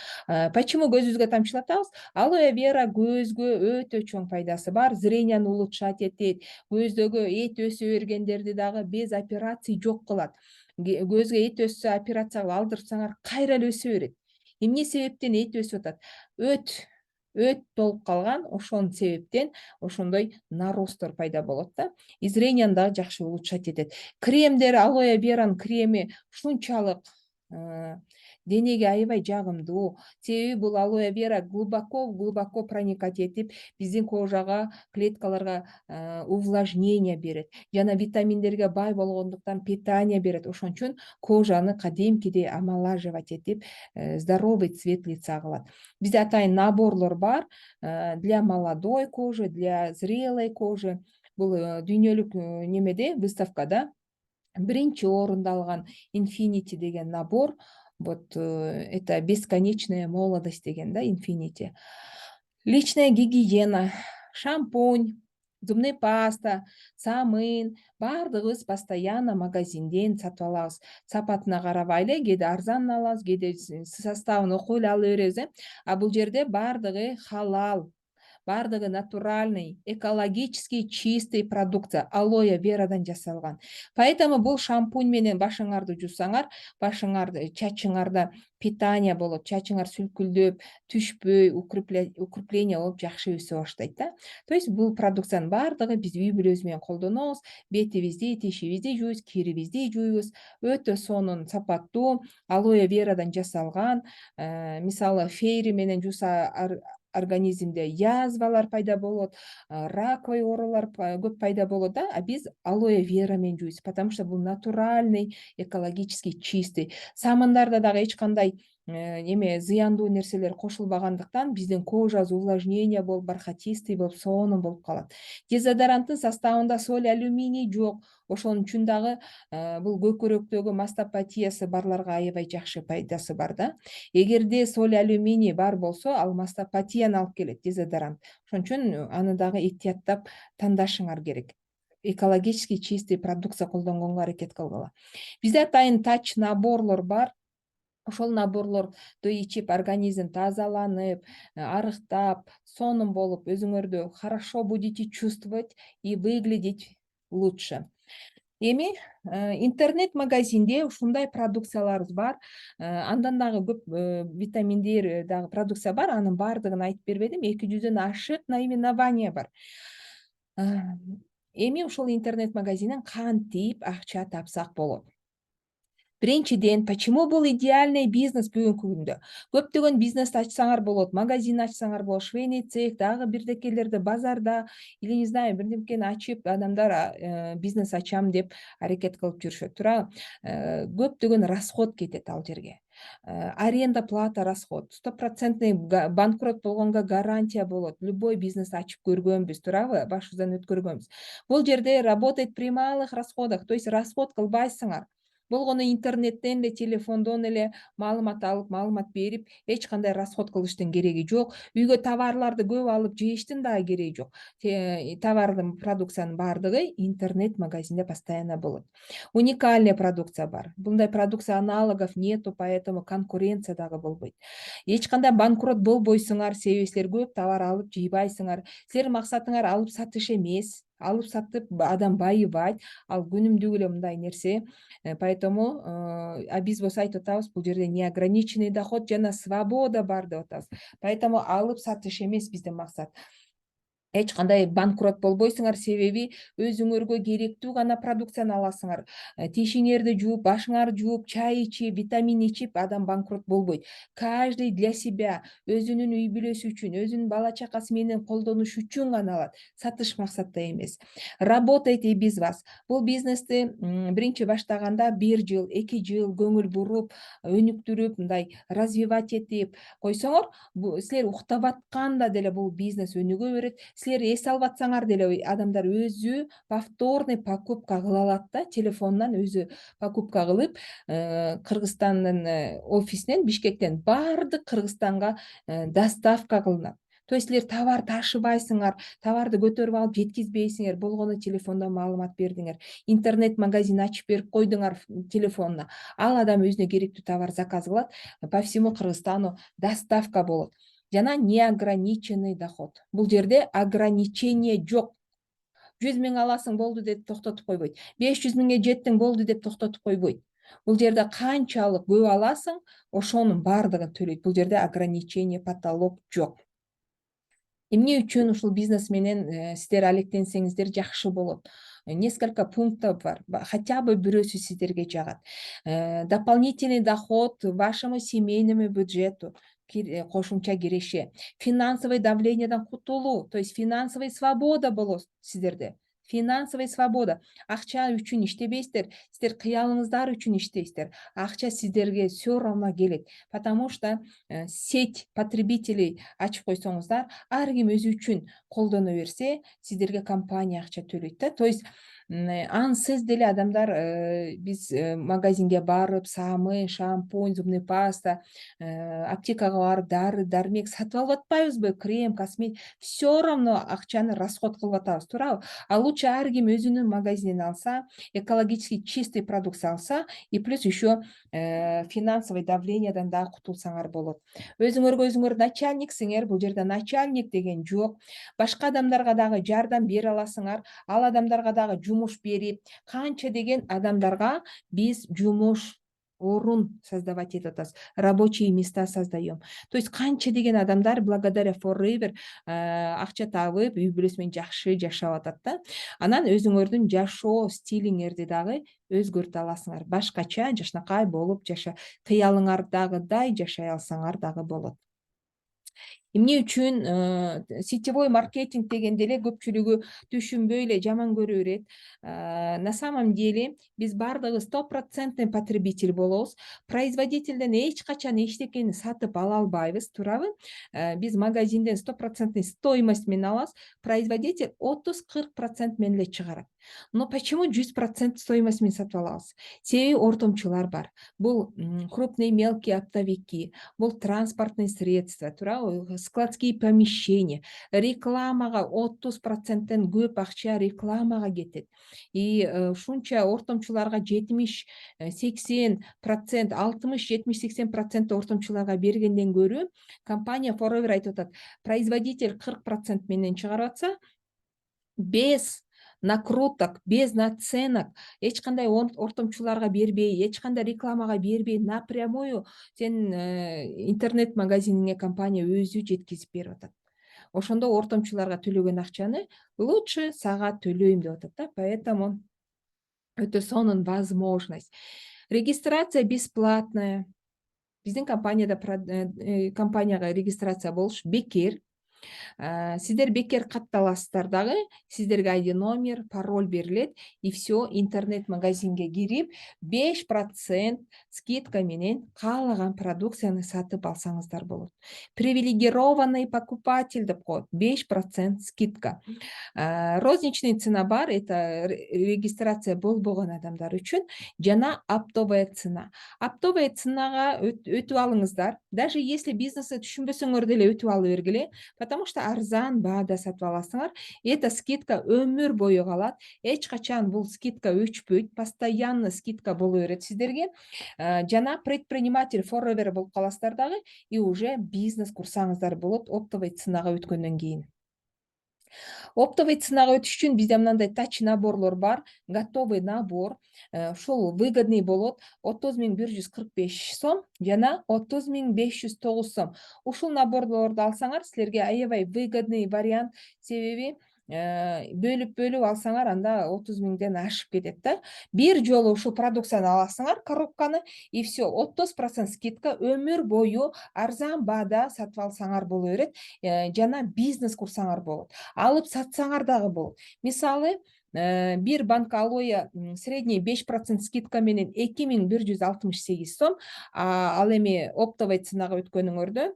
Speaker 1: Почему көзүбүзгө тамчылатабыз? Алоэ вера көзгө өтө чоң пайдасы бар. Зренияны улучшать этет, көздөгү эт өсө бергендерди дагы без операций жок кылат. Көзгө эт өссө, операция кылып алдырсаңар кайра эле өсө берет. Эмне себептен эт өсүп атат? Өт толуп калган, ошонун себептен ошондой наростор пайда болот да. И зренияны дагы жакшы улучшать этет. Кремдер, алоэ веранын креми ушунчалык денеге аябай жагымдуу. Себеби бул алоэ вера глубоко проникать этип, биздин кожага, клеткаларга увлажнение берет. Жана витаминдерге бай болгондуктан питание берет. Ошон үчүн кожаны кадимкидей омолаживать этип, здоровый цвет лица кылат. Бизде атайын наборлор бар для молодой кожи, для зрелой кожи. Бул дүйнөлүк немеде, выставкада биринчи орунду алган Infinity деген набор. Вот это бесконечная молодость деген да, Infinity. Личная гигиена, шампунь, зубный паста, самын баардыгыбыз постоянно магазинден сатып алабыз. Сапатына карабай эле кээде арзан алабыз, кээде составын окуй эле ала беребиз, А бул жерде баардыгы халал, баардыгы натуральный, экологический чистый продукция, алоэ верадан жасалган. Поэтому бул шампунь менен башыңарды жуусаңар, чачыңарда питание болот, чачыңар сүлкүлдөп, түшпөй, укрепление болуп жакшы өсө баштайт да. То есть бул продукциянын баардыгы биз үй бүлөбүз менен колдонобуз, бетибизди, тишибизди жуйбуз, кирибизди жуйбуз. Өтө сонун, сапаттуу, алоэ верадан жасалган. Мисалы фейри менен жууса организмде язвалар пайда болот, раковый оорулар көп пайда болот да, а биз алоэ вера менен жуйбуз, потому что бул натуральный, экологический чистый. Самындарда дагы эч кандай эме зыяндуу нерселер кошулбагандыктан биздин кожабыз увлажнение болуп, бархатистый болуп, сонун болуп калат. Дезодоранттын составында соль, алюминий жок. Ошон үчүн дагы бул көкүрөктөгү мастопатиясы барларга аябай жакшы пайдасы бар да. Эгерде соль, алюминий бар болсо, ал мастопатияны алып келет, дезодорант. Ошон үчүн аны дагы этияттап тандашыңар керек. Экологически чистый продукция колдонгонго аракет кылгыла. Бизде атайын тач наборлор бар. Ошол наборлорду ичип организм тазаланып, арыктап, сонун болуп, өзүңөрдү хорошо будете чувствовать и выглядеть лучше. Эми интернет-магазинде ушундай продукцияларыбыз бар. Андан дагы көп витаминдер дагы продукция бар. Анын баардыгын айтып бербедим. 200дөн ашык наименование бар. Эми ушул интернет-магазинден кантип акча тапсак болот? Биринчиден, почему бул идеальный бизнес бүгүнкү күндө? Көптөгөн бизнес ачсаңар болот, магазин ачсаңар болот, швейный цех, дагы бирдекелерди базарда или не знаю, бирдемкени ачып адамдар бизнес ачам деп аракет кылып жүрүшөт, туурабы? Көптөгөн расход кетет ал жерге. Аренда плата расход, 100% банкрот болгонго гарантия болот. Любой бизнес ачып көргөнбүз, туурабы? Башыбыздан өткөргөнбүз. Бул жерде работает при малых расходах, то есть расход кылбайсыңар. Болгону интернеттен эле, телефондон эле маалымат алып, маалымат берип, эч кандай расход кылыштын кереги жок. Үйгө товарларды көп алып жейиштин дагы кереги жок. Товардын, продукциянын баардыгы интернет-магазинде постоянно болот. Уникальный продукция бар. Мындай продукция аналогов нету, поэтому конкуренция дагы болбойт. Эч кандай банкрот болбойсуңар, себеби силер көп товар алып жыйбайсыңар. Силердин максатыңар алып сатыш эмес. Алып сатып адам байыбайт. Ал күнүмдүк эле мындай нерсе. Поэтому биз болсо айтып атабыз, бул жерде неограниченный доход жана свобода бар деп атабыз. Поэтому алып сатыш эмес биздин максат. Эч кандай банкрот болбойсуңар, себеби өзүңөргө керектүү гана продукцияны аласыңар. Тишиңерди жууп, башыңарды жууп, чай ичип, витамин ичип адам банкрот болбойт. Каждый для себя, өзүнүн үй бүлөсү үчүн, өзүнүн бала чакасы менен колдонуш үчүн гана алат. Сатыш максатта эмес. Работайте без вас. Бул бизнести биринчи баштаганда 1 жыл, 2 жыл көңүл буруп, өнүктүрүп, мындай развивать этип койсоңор, силер уктап атканда деле бул бизнес өнүгө берет. Силер эс алып атсаңар деле адамдар өзү повторный покупка кыла алат да, телефонунан өзү покупка кылып, Кыргызстандын офисинен, Бишкектен баардык Кыргызстанга доставка кылынат. То есть силер товар ташыбайсыңар, товарды көтөрүп алып жеткизбейсиңер, болгону телефондон маалымат бердиңер. Интернет-магазин ачып берип койдуңар телефонуна. Ал адам өзүнө керектүү товар заказ кылат, по всему Кыргызстану доставка болот. Жана неограниченный доход. Бул жерде ограничение жок. 100 миң аласың болду деп токтотуп койбойт. 500 миңге жеттиң болду деп токтотуп койбойт. Бул жерде канчалык көп аласың, ошонун баардыгын төлөйт. Бул жерде ограничение, потолок жок. Эмне үчүн ушул бизнес менен сиздер алектенсеңиздер жакшы болот? Несколько пунктов бар. Хотя бы бирөөсү сиздерге жагат. Дополнительный доход вашему семейному бюджету. Кошумча киреше. Финансовый давлениеден кутулуу, то есть финансовый свобода болот сиздерде. Финансовый свобода. Акча үчүн иштебейсиздер, сиздер кыялыңыздар үчүн иштейсиздер. Акча сиздерге всё равно келет, потому что сеть потребителей ачып койсоңуздар, ар ким өзү үчүн колдоно берсе, сиздерге компания акча төлөйт да. То есть Ансыз деле адамдар биз магазинге барып самый, шампунь, зубный паста, аптекага барып дары дармек сатып алып атпайбызбы? Крем, косметика все равно акчаны расход кылып атабыз, туурабы? А лучше ар ким өзүнүн магазинин алса, экологически чистый продукция алса и плюс еще финансовый давлениядан дагы кутулсаңар болот. Өзүңөргө өзүңөр начальниксиңер, бул жерде начальник деген жок. Башка адамдарга дагы жардам бере аласыңар, ал адамдарга дагы жумуш берип, канча деген адамдарга биз жумуш орун создавать этип атабыз, рабочие места создаем. То есть канча деген адамдар благодаря Forever акча табып, үй бүлөсү менен жакшы жашап атат да. Анан өзүңөрдүн жашоо стилиңерди дагы өзгөртө аласыңар. Башкача жакшынакай болуп кыялыңардагыдай жашай алсаңар дагы болот. Эмне үчүн сетевой маркетинг дегенде эле көпчүлүгү түшүнбөй эле жаман көрө берет. На самом деле биз баардыгы 100% потребитель болобуз. Производительден эч качан эчтекени сатып ала албайбыз, туурабы? Биз магазинден 100% стоимость менен алабыз, производитель 30-40% менен эле чыгарат. Но почему 100% стоимость менен сатып алабыз? Себеби ортомчулар бар. Бул крупные мелкие оптовики, бул транспортный средства, туурабы? Складские помещения, рекламага 30%тен көп акча рекламага кетет. И ушунча ортомчуларга 70-80%, 60-70-80% ортомчуларга бергенден көрө компания Forever айтып атат, производитель 40% менен чыгарып атса, без накруток, без наценок, эч кандай ортомчуларга бербей, эч кандай рекламага бербей, напрямую сен интернет магазиниңе компания өзү жеткизип берип атат. Ошондо ортомчуларга төлөгөн акчаны лучше сага төлөйм деп атат да. Поэтому өтө сонун возможность. Регистрация бесплатная. Биздин компанияга регистрация болуш бекер. Сиздер бекер катталасыздар дагы, сиздерге ID номер, пароль берилет, и все, интернет-магазинге кирип, 5% скидка менен каалаган продукцияны сатып алсаңыздар болот. Привилегированный покупатель деп коет, 5% скидка. Розничный цена бар, это регистрация болбогон адамдар үчүн, жана оптовая цена. Оптовая ценага өтүп алыңыздар. Даже если бизнести түшүнбөсөңөр деле өтүп алып бергиле, потому что арзан баада сатып аласыңар. Эта скидка өмүр бою калат. Эч качан бул скидка өчпөйт, постоянно скидка боло берет сиздерге. Жана предприниматель Forever болуп каласыздар дагы, и уже бизнес курсаңыздар болот оптовый ценага өткөндөн кийин. Оптовый ценага өтүш үчүн бизде мындай тач наборлор бар, готовый набор. Ушул выгодный болот, 30 145 сом жана 30 509 сом. Ушул наборлорду алсаңар, силерге аябай выгодный вариант, себеби бөлүп алсаңар, анда 30 000ден ашып кетет да. Бир жолу ушул продукцияны аласыңар, коробканы, и все, 30% скидка, өмүр бою арзан баада сатып алсаңар боло берет, жана бизнес курсаңар болот. Алып сатсаңар дагы болот. Мисалы, бир банка алоэ средний 5% скидка менен 2168 сом, ал эми оптовый ценага өткөнүңөрдө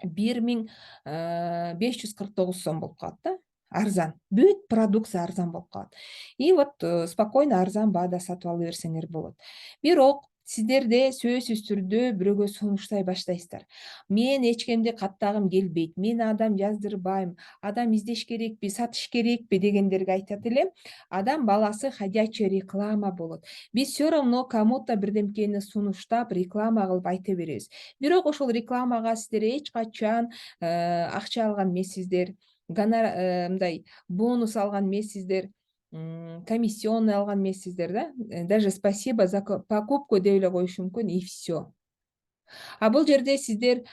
Speaker 1: 1549 сом болуп калат да. Арзан. Бүт продукция арзан болуп калат. И вот спокойно арзан баада сатып ала берсеңер болот. Бирок сиздерде сөзсүз түрдө бирөөгө сунуштай баштайсыздар. Мен эч кимди каттагым келбейт, мен адам жаздырбайм, адам издеш керекпи, сатыш керекпи дегендерге айтат элем. Адам баласы ходячая реклама болот. Биз все равно кому-то бирдемкени сунуштап, реклама кылып айта беребиз. Бирок ошол рекламага сиздер эч качан акча алган эмессиздер, мындай бонус алган эмессиздер, комиссионный алган эмессиздер да. Даже спасибо за покупку деп эле коюшу мүмкүн, и все. А бул жерде сиздер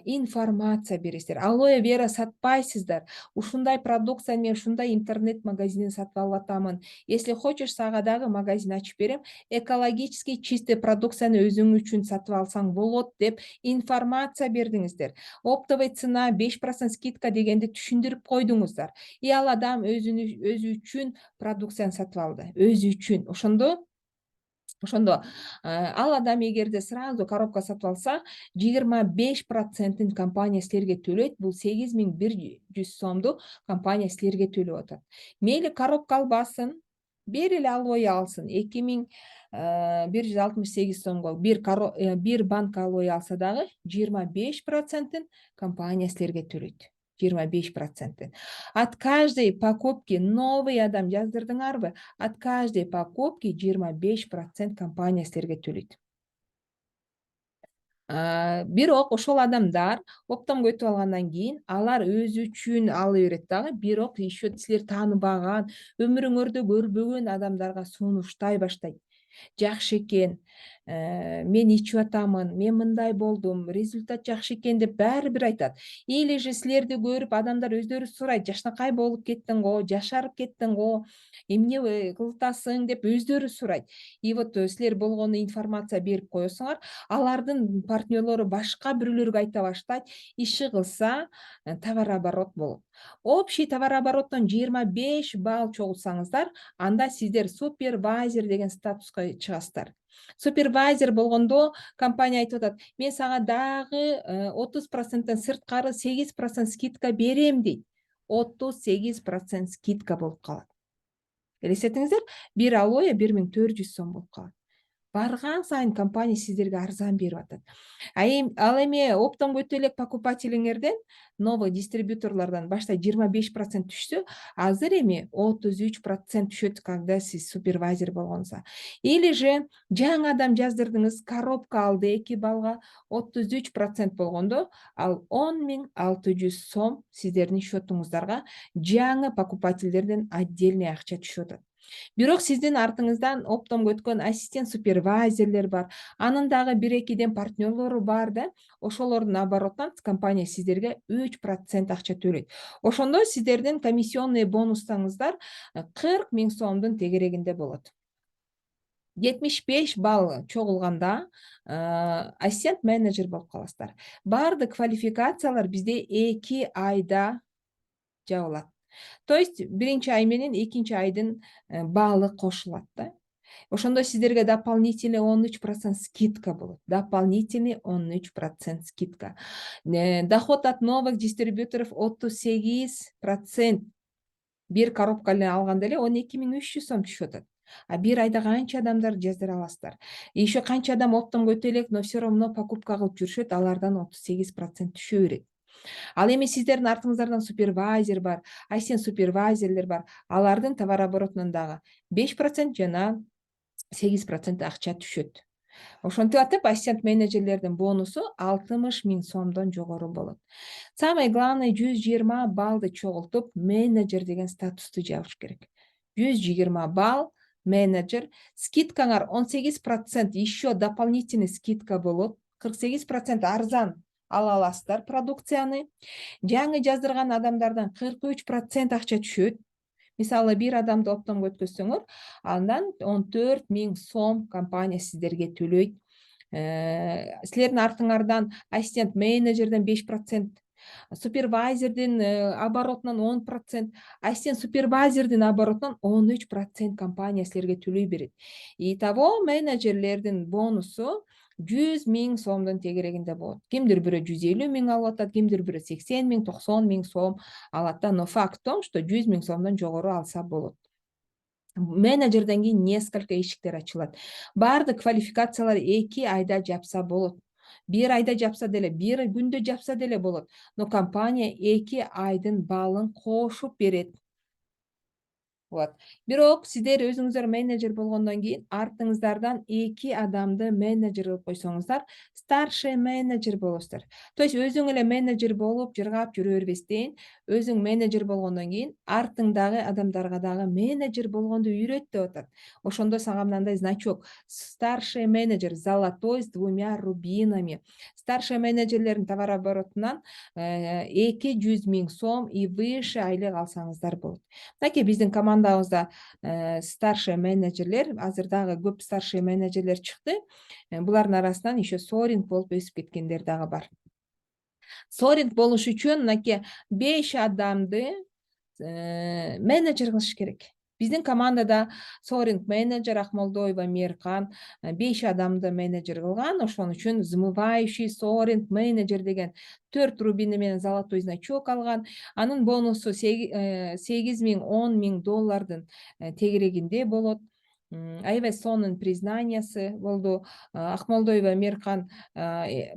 Speaker 1: информация бересиздер. Алоэ вера сатпайсыздар. Ушундай продукция мен ушундай интернет-магазинден сатып алып атамын. Если хочешь, сага дагы магазин ачып берем. Экологически чистый продукцияны өзүң үчүн сатып алсаң болот деп информация бердиңиздер. Оптовый цена 5% скидка дегенди түшүндүрүп койдуңуздар. И ал адам өзү үчүн продукцияны сатып алды. Өзү үчүн. Ошондо ал адам эгерде сразу коробка сатып алса, 25%-ин компания силерге төлөйт. Бул 8100 сомду компания силерге төлөп атат. Мейли коробка албасын, бир эле албой алсын, 2168 сомго бир банка албой алса дагы 25%-ын компания силерге төлөйт. 25%. От каждой покупки новый адам жаздырдыңарбы? От каждой покупки 25% компания силерге төлөйт. Бирок ошол адамдар оптомго өтүп алгандан кийин алар өзү үчүн ала берет дагы, бирок еще силер тааныбаган, өмүрүңөрдө көрбөгөн адамдарга сунуштай баштайт. Жакшы экен, мен ичип атамын, мен мындай болдум, результат жакшы экен деп баары бир айтат. Или же силерди көрүп адамдар өздөрү сурайт, жакшынакай болуп кеттиң го, жашарып кеттиң го, эмне кылтасың деп өздөрү сурайт. И вот силер болгону информация берип коесуңар, алардын партнерлору башка бирөөлөргө айта баштайт, иши кылса товарооборот болот. Общий товарообороттон 25 балл чогулсаңыздар, анда сиздер супервайзер деген статуска чыгасыздар. Супервайзер болгондо компания айтып атат, мен сага дагы 30%-тен сырткары 8% скидка берем дейт. 38% скидка болуп калат. Элестетиңиздер, бир алоэ 1400 сом болуп калат. Барган сайын компания сиздерге арзан берип атат. Ал эми оптомго өтө элек покупателиңерден, новый дистрибьюторлордон башта 25% түшсө, азыр эми 33% түшөт, когда сиз супервайзер болгонуңузда. Или же жаңы адам жаздырдыңыз, коробка алды 2 балга, 33% болгондо, ал 10.600 сом сиздердин счетуңуздарга жаңы покупательдерден отдельный акча түшүп атат. Бирок сиздин артыңыздан оптомго өткөн ассистент супервайзерлер бар. Анын дагы 1-2ден партнерлору бар да, ошолордун оборотунан компания сиздерге 3% акча төлөйт. Ошондо сиздердин комиссионный бонустарыңыздар 40 000 сомдун тегерегинде болот. 75 балл чогулганда ассистент менеджер болуп каласыздар. Бардык квалификациялар бизде 2 айда жабылат. То есть биринчи ай менен экинчи айдын баалы кошулат да. Ошондо сиздерге дополнительный 13% скидка болот. Дополнительный 13% скидка. Доход от новых дистрибьюторов 38%. Бир коробканы алганда эле 12.300 сом түшүп атат. А бир айда канча адамдар жаздыра аласыздар? Еще канча адам оптомго өтө элек, но все равно покупка кылып жүрүшөт, алардан 38% түшө берет. Ал эми сиздердин артыңыздардан супервайзер бар, ассистент супервайзерлер бар. Алардын товарооборотунан дагы 5% жана 8% акча түшөт. Ошентип атып, ассистент менеджерлердин бонусу 60 000 сомдон жогору болот. Самое главное, 120 баллды чогултуп, менеджер деген статусту жабыш керек. 120 балл менеджер, скидкаңар 18%, еще дополнительный скидка болот. 48% арзан ала аласыздар продукцияны. Жаңы жаздырган адамдардан 43% акча түшөт. Мисалы, бир адамды оптомго өткөзсөңөр, андан 14 000 сом компания сиздерге төлөйт. Силердин артыңардан ассистент менеджерден 5%, супервайзердин оборотунан 10%, ассистент супервайзердин оборотунан 13% компания силерге төлөй берет. Итого менеджерлердин бонусу 100 000 сомдун тегерегинде болот. Кимдир бирөө 150 000 алып атат, кимдир бирөө 80 000, 90 000 сом алат да, но факт в том, что 100 000 сомдон жогору алса болот. Менеджерден кийин несколько ишиктер ачылат. Бардык квалификациялар 2 айда жапса болот. Бир айда жапса деле, бир күндө жапса деле болот. Но компания 2 айдын балын кошуп берет. Вот. Бирок сиздер өзүңүздөр менеджер болгондон кийин артыңыздардан 2 адамды менеджер кылып койсоңуздар, старший менеджер болосуздар. То есть өзүң эле менеджер болуп жыргап жүрө бербестен, өзүң менеджер болгондон кийин артыңдагы адамдарга дагы менеджер болгонду үйрөт деп атат. Ошондо сага мындай значок: старший менеджер золотой с 2 рубинами. Старший менеджерлердин товарооборотунан 200 000 сом и выше айлык алсаңыздар болот. Таки биздин командабызда старший менеджерлер, азыр дагы көп старший менеджерлер чыкты. Булардын арасынан еще соринг болуп өсүп кеткендер дагы бар. Соринг болуш үчүн мынакей 5 адамды менеджер кылыш керек. Биздин командада соринг менеджер Акмолдоева Мейиркан 5 адамды менеджер кылган. Ошон үчүн замывающий соринг менеджер деген 4 рубины менен золотой значок алган. Анын бонусу 8 000–10 000 доллардын тегерегинде болот. Аябай сонун признаниясы болду. Акмолдоева Мейиркан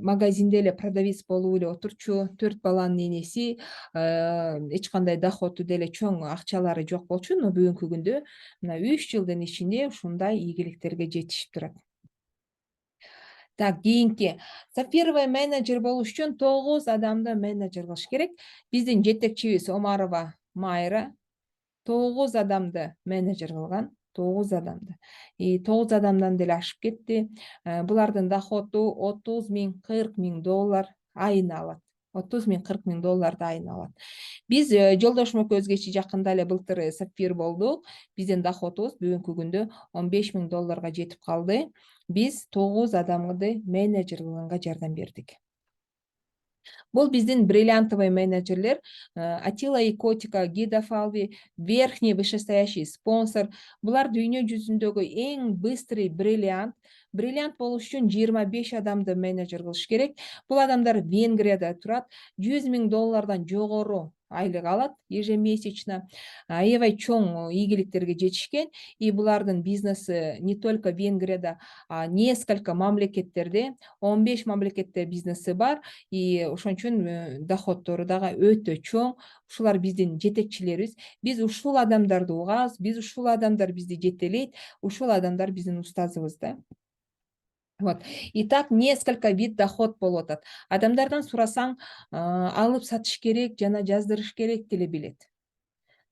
Speaker 1: магазинде эле продавец болуп эле отурчу, 4 баланын энеси, эч кандай доходу деле чоң акчалары жок болчу, но бүгүнкү күндө мына 3 жылдын ичинде ушундай ийгиликтерге жетишип турат. Так, кийинки сапфировый менеджер болуш үчүн 9 адамды менеджер кылыш керек. Биздин жетекчибиз Омарова Майра 9 адамды менеджер кылган. 9 адамды. 9 адамдан деле ашып кетти. Булардын доходу 30 000, 40 000 доллар айына алат. 30 000, 40 000 долларды айына алат. Биз Жолдошум экөөбүзгечи жакында эле былтыр сапфир болдук. Биздин доходубуз бүгүнкү күндө 15 000 долларга жетип калды. Биз 9 адамды менеджер кылганга жардам бердик. Бул биздин бриллиантовый менеджерлер Атила и Котика, Гида Фалви, верхний вышестоящий спонсор. Булар дүйнө жүзүндөгү эң быстрый бриллиант. Бриллиант болуш үчүн 25 адамды менеджер кылыш керек. Бул адамдар Венгрияда турат. 100 000 доллардан жогору айлык алат ежемесячно. Аябай чоң ийгиликтерге жетишкен. И булардын бизнеси не только Венгрияда, а несколько мамлекеттерде, 15 мамлекетте бизнеси бар. И ошон үчүн доходдору дагы өтө чоң. Ушулар биздин жетекчилерибиз. Биз ушул адамдарды угабыз, биз ушул адамдар бизди жетелейт, ушул адамдар биздин устазыбыз да. Вот. И так несколько вид доход болуп атат. Адамдардан сурасаң, алып сатыш керек жана жаздырыш керек деле билет.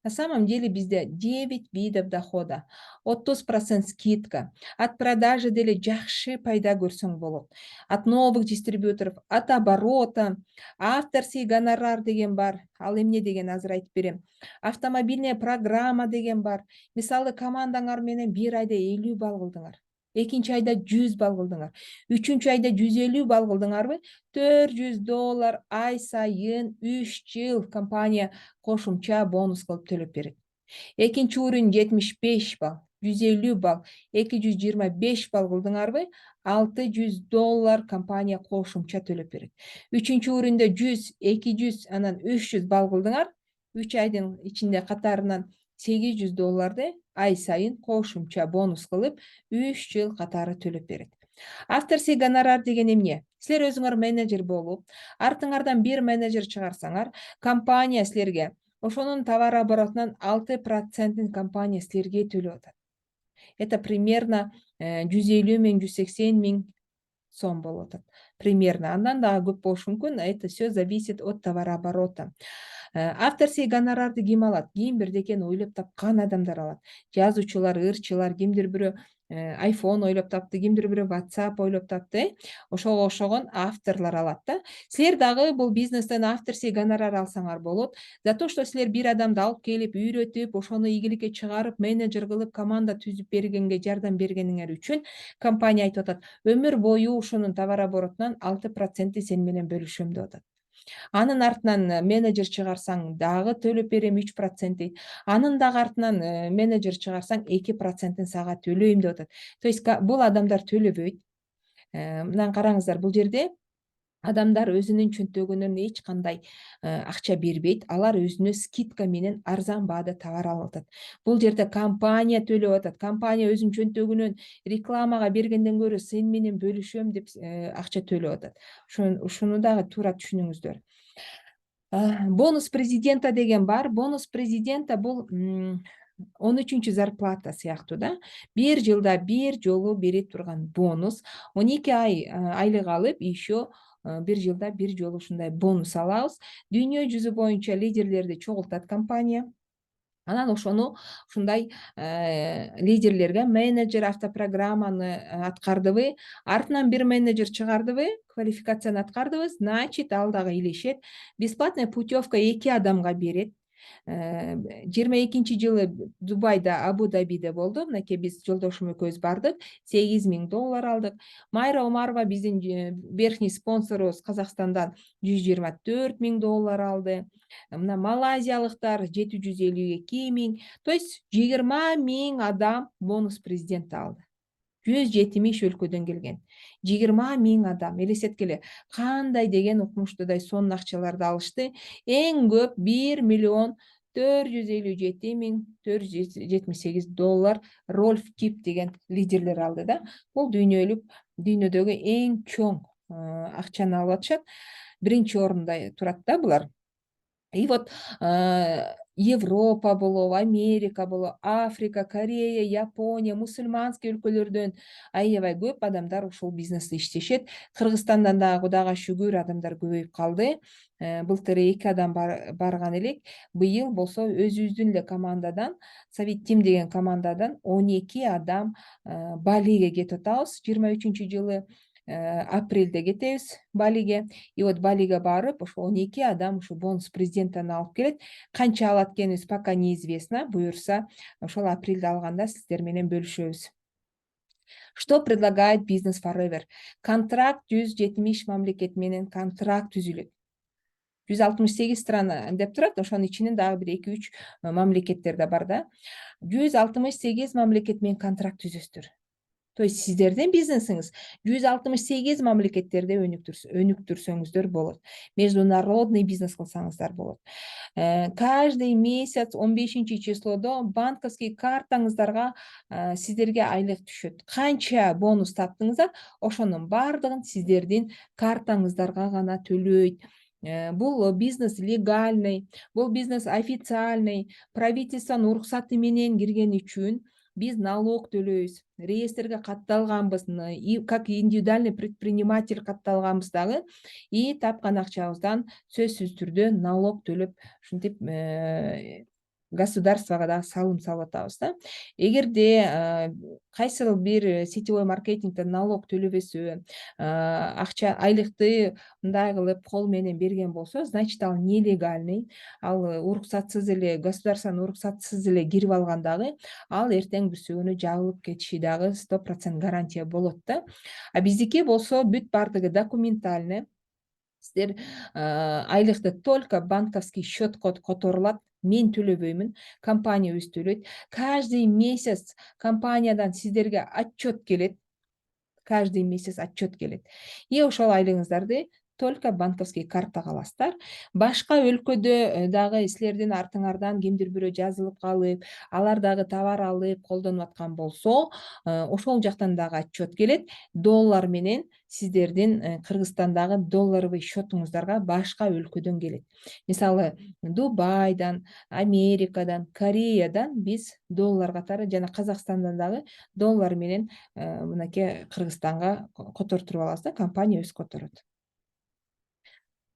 Speaker 1: На самом деле bizde 9 видов дохода, 30% скидка. От продажи деле жакшы пайда көрсөң болот. От новых дистрибьюторов, от оборота, авторский гонорар деген бар. Ал эмне деген азыр айтып берем. Автомобильная программа деген бар. Мисалы командаңар менен бир айда 50 балл кылдыңар. Экинчи айда 100 балл кылдыңар. Үчүнчү айда 150 балл кылдыңарбы? 400 доллар ай сайын 3 жыл компания кошумча бонус кылып төлөп берет. Экинчи орун 75 балл, 150 балл, 225 балл кылдыңарбы? 600 доллар компания кошумча төлөп берет. Үчүнчү орунда 100, 200, анан 300 балл кылдыңар. 3 айдын ичинде катарынан 800 долларды ай сайын кошумча бонус кылып 3 жыл катары төлөп берет. Авторский гонорар деген эмне? Силер өзүңөр менеджер болуп, артыңардан бир менеджер чыгарсаңар, компания силерге ошонун товар оборотунан 6%-ин компания силерге төлөп атат. Это примерно 150 000, 180 000 сом болуп атат. Примерно. Андан дагы көп болушу мүмкүн. Это все зависит от товарооборота. Авторский гонорарды ким алат? Ким бирдекени ойлоп тапкан адамдар алат. Жазуучулар, ырчылар, кимдир бирөө iPhone ойлоп тапты, кимдир бирөө WhatsApp ойлоп тапты. Ошого окшогон авторлор алат да. Силер дагы бул бизнестен авторский гонорар алсаңар болот. За то, что силер бир адамды алып келип, үйрөтүп, ошону ийгиликке чыгарып, менеджер кылып, команда түзүп бергенге жардам бергениңер үчүн компания айтып атат, өмүр бою ушунун товарооборотунан 6%-и сен менен бөлүшөм деп атат. Анын артынан менеджер чыгарсаң дагы төлөп берем 3%. Анын дагы артынан менеджер чыгарсаң 2%-ин сага төлөйм деп атат. То есть бул адамдар төлөбөйт. Мына караңыздар, бул жерде адамдар өзүнүн чөнтөгүнөн эч кандай акча бербейт. Алар өзүнө скидка менен арзан баада товар алып атат. Бул жерде компания төлөп атат. Компания өзүнүн чөнтөгүнөн рекламага бергенден көрө сен менен бөлүшөм деп акча төлөп атат. Ушуну дагы туура түшүнүңүздөр. Бонус президента деген бар. Бонус президента бул 13-чү зарплата сыяктуу да. Бир жылда бир жолу бере турган бонус. 12 ай айлык алып, еще бир жылда бир жолу ушундай бонус алабыз. Дүйнө жүзү боюнча лидерлерди чогултат компания. Анан ошону ушундай лидерлерге менеджер автопрограмманы аткардыбы, артынан бир менеджер чыгардыбы, квалификацияны аткардыбы, значит ал дагы илешет. Бесплатная путевка 2 адамга берет. 22-жылы Дубайда, Абу Дабиде болду. Мынакей биз жолдошум экөөбүз бардык. 8.000 доллар алдык. Майра Омарова биздин верхний спонсорубуз Казакстандан 124 000 доллар алды. Мына малайзиялыктар 752 000. То есть 20 000 адам бонус президент алды. 170 өлкөдөн келген. 20 000 адам. Элестеткиле, кандай деген укмуштуудай сонун акчаларды алышты. Эң көп 1 457 478 доллар Рольф Кип деген лидерлер алды да. Бул дүйнөдөгү эң чоң акчаны алып атышат. Биринчи орунда турат да булар. И вот Европа болобу, Америка болобу, Африка, Корея, Япония, мусульманский өлкөлөрдөн аябай көп адамдар ушул бизнесте иштешет. Кыргызстандан дагы Кудайга шүгүр адамдар көбөйүп калды. Былтыр 2 адам барган элек. Быйыл болсо өзүбүздүн эле командадан, Совет Тим деген командадан 12 адам Балиге кетип атабыз. 23-жылы апрелде кетебиз Балиге. И вот Балиге барып, ошо 12 адам ушу бонус президенттен алып келет. Канча алат экенибиз пока неизвестно. Буюрса, ошол апрелде алганда сиздер менен бөлүшөбүз. Что предлагает Business Forever? Контракт 170 мамлекет менен контракт түзүлөт. 168 страна деп турат, ошонун ичинен дагы бир 2-3 мамлекеттер да бар да. 168 мамлекет менен контракт түзөсүздөр. То есть сиздердин бизнесиңиз 168 мамлекеттерде өнүктүрсөңүздөр болот. Международный бизнес кылсаңыздар болот. Каждый месяц 15-числодо банковский картаңыздарга сиздерге айлык түшөт. Канча бонус таптыңыздар, ошонун бардыгын сиздердин картаңыздарга гана төлөйт. Бул бизнес легальный, бул бизнес официальный, правительствонун уруксаты менен кирген үчүн биз налог төлөйбүз. Реестрге катталганбыз, как индивидуальный предприниматель катталганбыз дагы. И тапкан акчабыздан сөзсүз түрдө налог төлөп, ушинтип государствого дагы салым салып атабыз да. Эгерде кайсыл бир сетевой маркетингден налог төлөбөсө, акча айлыкты мындай кылып кол менен берген болсо, значит ал нелегальный, ал уруксатсыз эле, государствонун уруксатсыз эле кирип алган дагы, ал эртең бүрсү күнү жабылып кетиши дагы 100% гарантия болот да. А биздики болсо бүт бардыгы документальный. Сиздер айлыкты только банковский счетко которулат. Мен төлөбөймүн, компания өзү төлөйт. Каждый месяц компаниядан сиздерге отчет келет. Каждый месяц отчет келет. И ошол айлыгыңыздарды только банковский картага аласыздар. Башка өлкөдө дагы силердин артыңардан кимдир бирөө жазылып калып, алар дагы товар алып колдонуп аткан болсо, ошол жактан дагы отчет келет. Доллар менен сиздердин Кыргызстандагы долларовый счетуңуздарга башка өлкөдөн келет. Мисалы, Дубайдан, Америкадан, Кореядан биз доллар катары жана Казакстандан дагы доллар менен мынакей Кыргызстанга котортуруп алабыз да, компания өзү которот.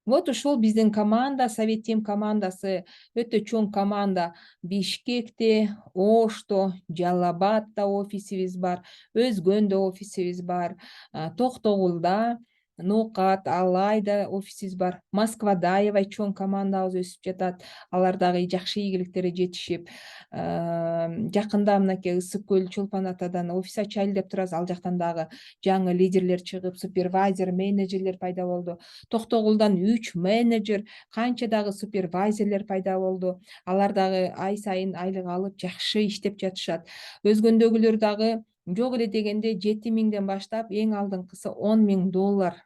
Speaker 1: Вот ушул биздин команда, Совет Тим командасы өтө чоң команда. Бишкекте, Ошто, Жалал Абадта офисибиз бар, Өзгөндө офисибиз бар, Токтогулда, Ноокат, Алайда офисибиз бар. Москвада аябай чоң командабыз өсүп жатат. Алар дагы жакшы ийгиликтерге жетишип, жакында мынакей Ысык көл Чолпон Атадан офис ачайлы деп турабыз. Ал жактан дагы жаңы лидерлер чыгып, супервайзер, менеджерлер пайда болду. Токтогулдан 3 менеджер, канча дагы супервайзерлер пайда болду. Алар дагы ай сайын айлык алып, жакшы иштеп жатышат. Өзгөндөгүлөр дагы жок эле дегенде 7 000ден баштап, эң алдыңкысы 10 000 доллар.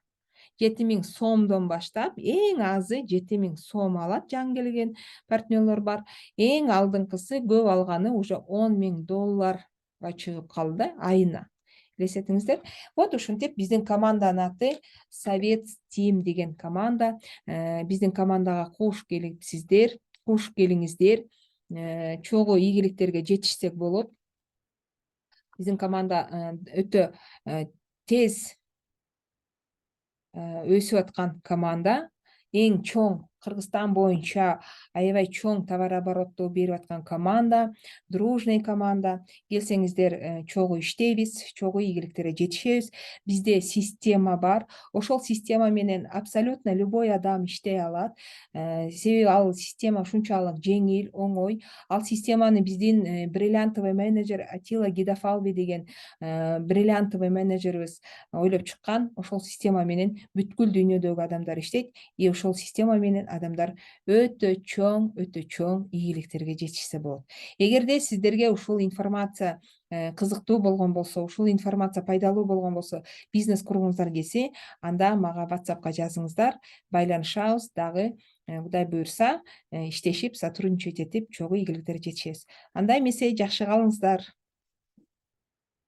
Speaker 1: 7 000 сомдон баштап, эң азы 7 000 сом алат, жаңы келген партнерлор бар. Эң алдыңкысы көп алганы уже 10 000 долларга чыгып калды айына. Элестетиңиздер. Вот ушинтип биздин команданын аты Совет Тим деген команда. Биздин командага кош келипсиздер, кош келиңиздер. Чогуу ийгиликтерге жетишсек болот. Биздин команда өтө тез өсүп аткан команда, эң чоң Кыргызстан боюнча аябай чоң товар оборотту берип аткан команда, дружный команда. Келсеңиздер, чогуу иштейбиз, чогуу ийгиликтерге жетишебиз. Бизде система бар. Ошол система менен абсолютно любой адам иштей алат. Себеби ал система ушунчалык жеңил, оңой. Ал системаны биздин бриллиантовый менеджер Атила Гидафалби деген бриллиантовый менеджерибиз ойлоп чыккан. Ошол система менен бүткүл дүйнөдөгү адамдар иштейт. И ошол система менен адамдар өтө чоң ийгиликтерге жетишсе болот. Эгерде сиздерге ушул информация кызыктуу болгон болсо, ушул информация пайдалуу болгон болсо, бизнес кургуңуздар келсе, анда мага WhatsAppка жазыңыздар, байланышабыз дагы. Кудай буюрса, иштешип, сотрудничать этип, чогуу ийгиликтерге жетишебиз. Андай эмесе жакшы калыңыздар.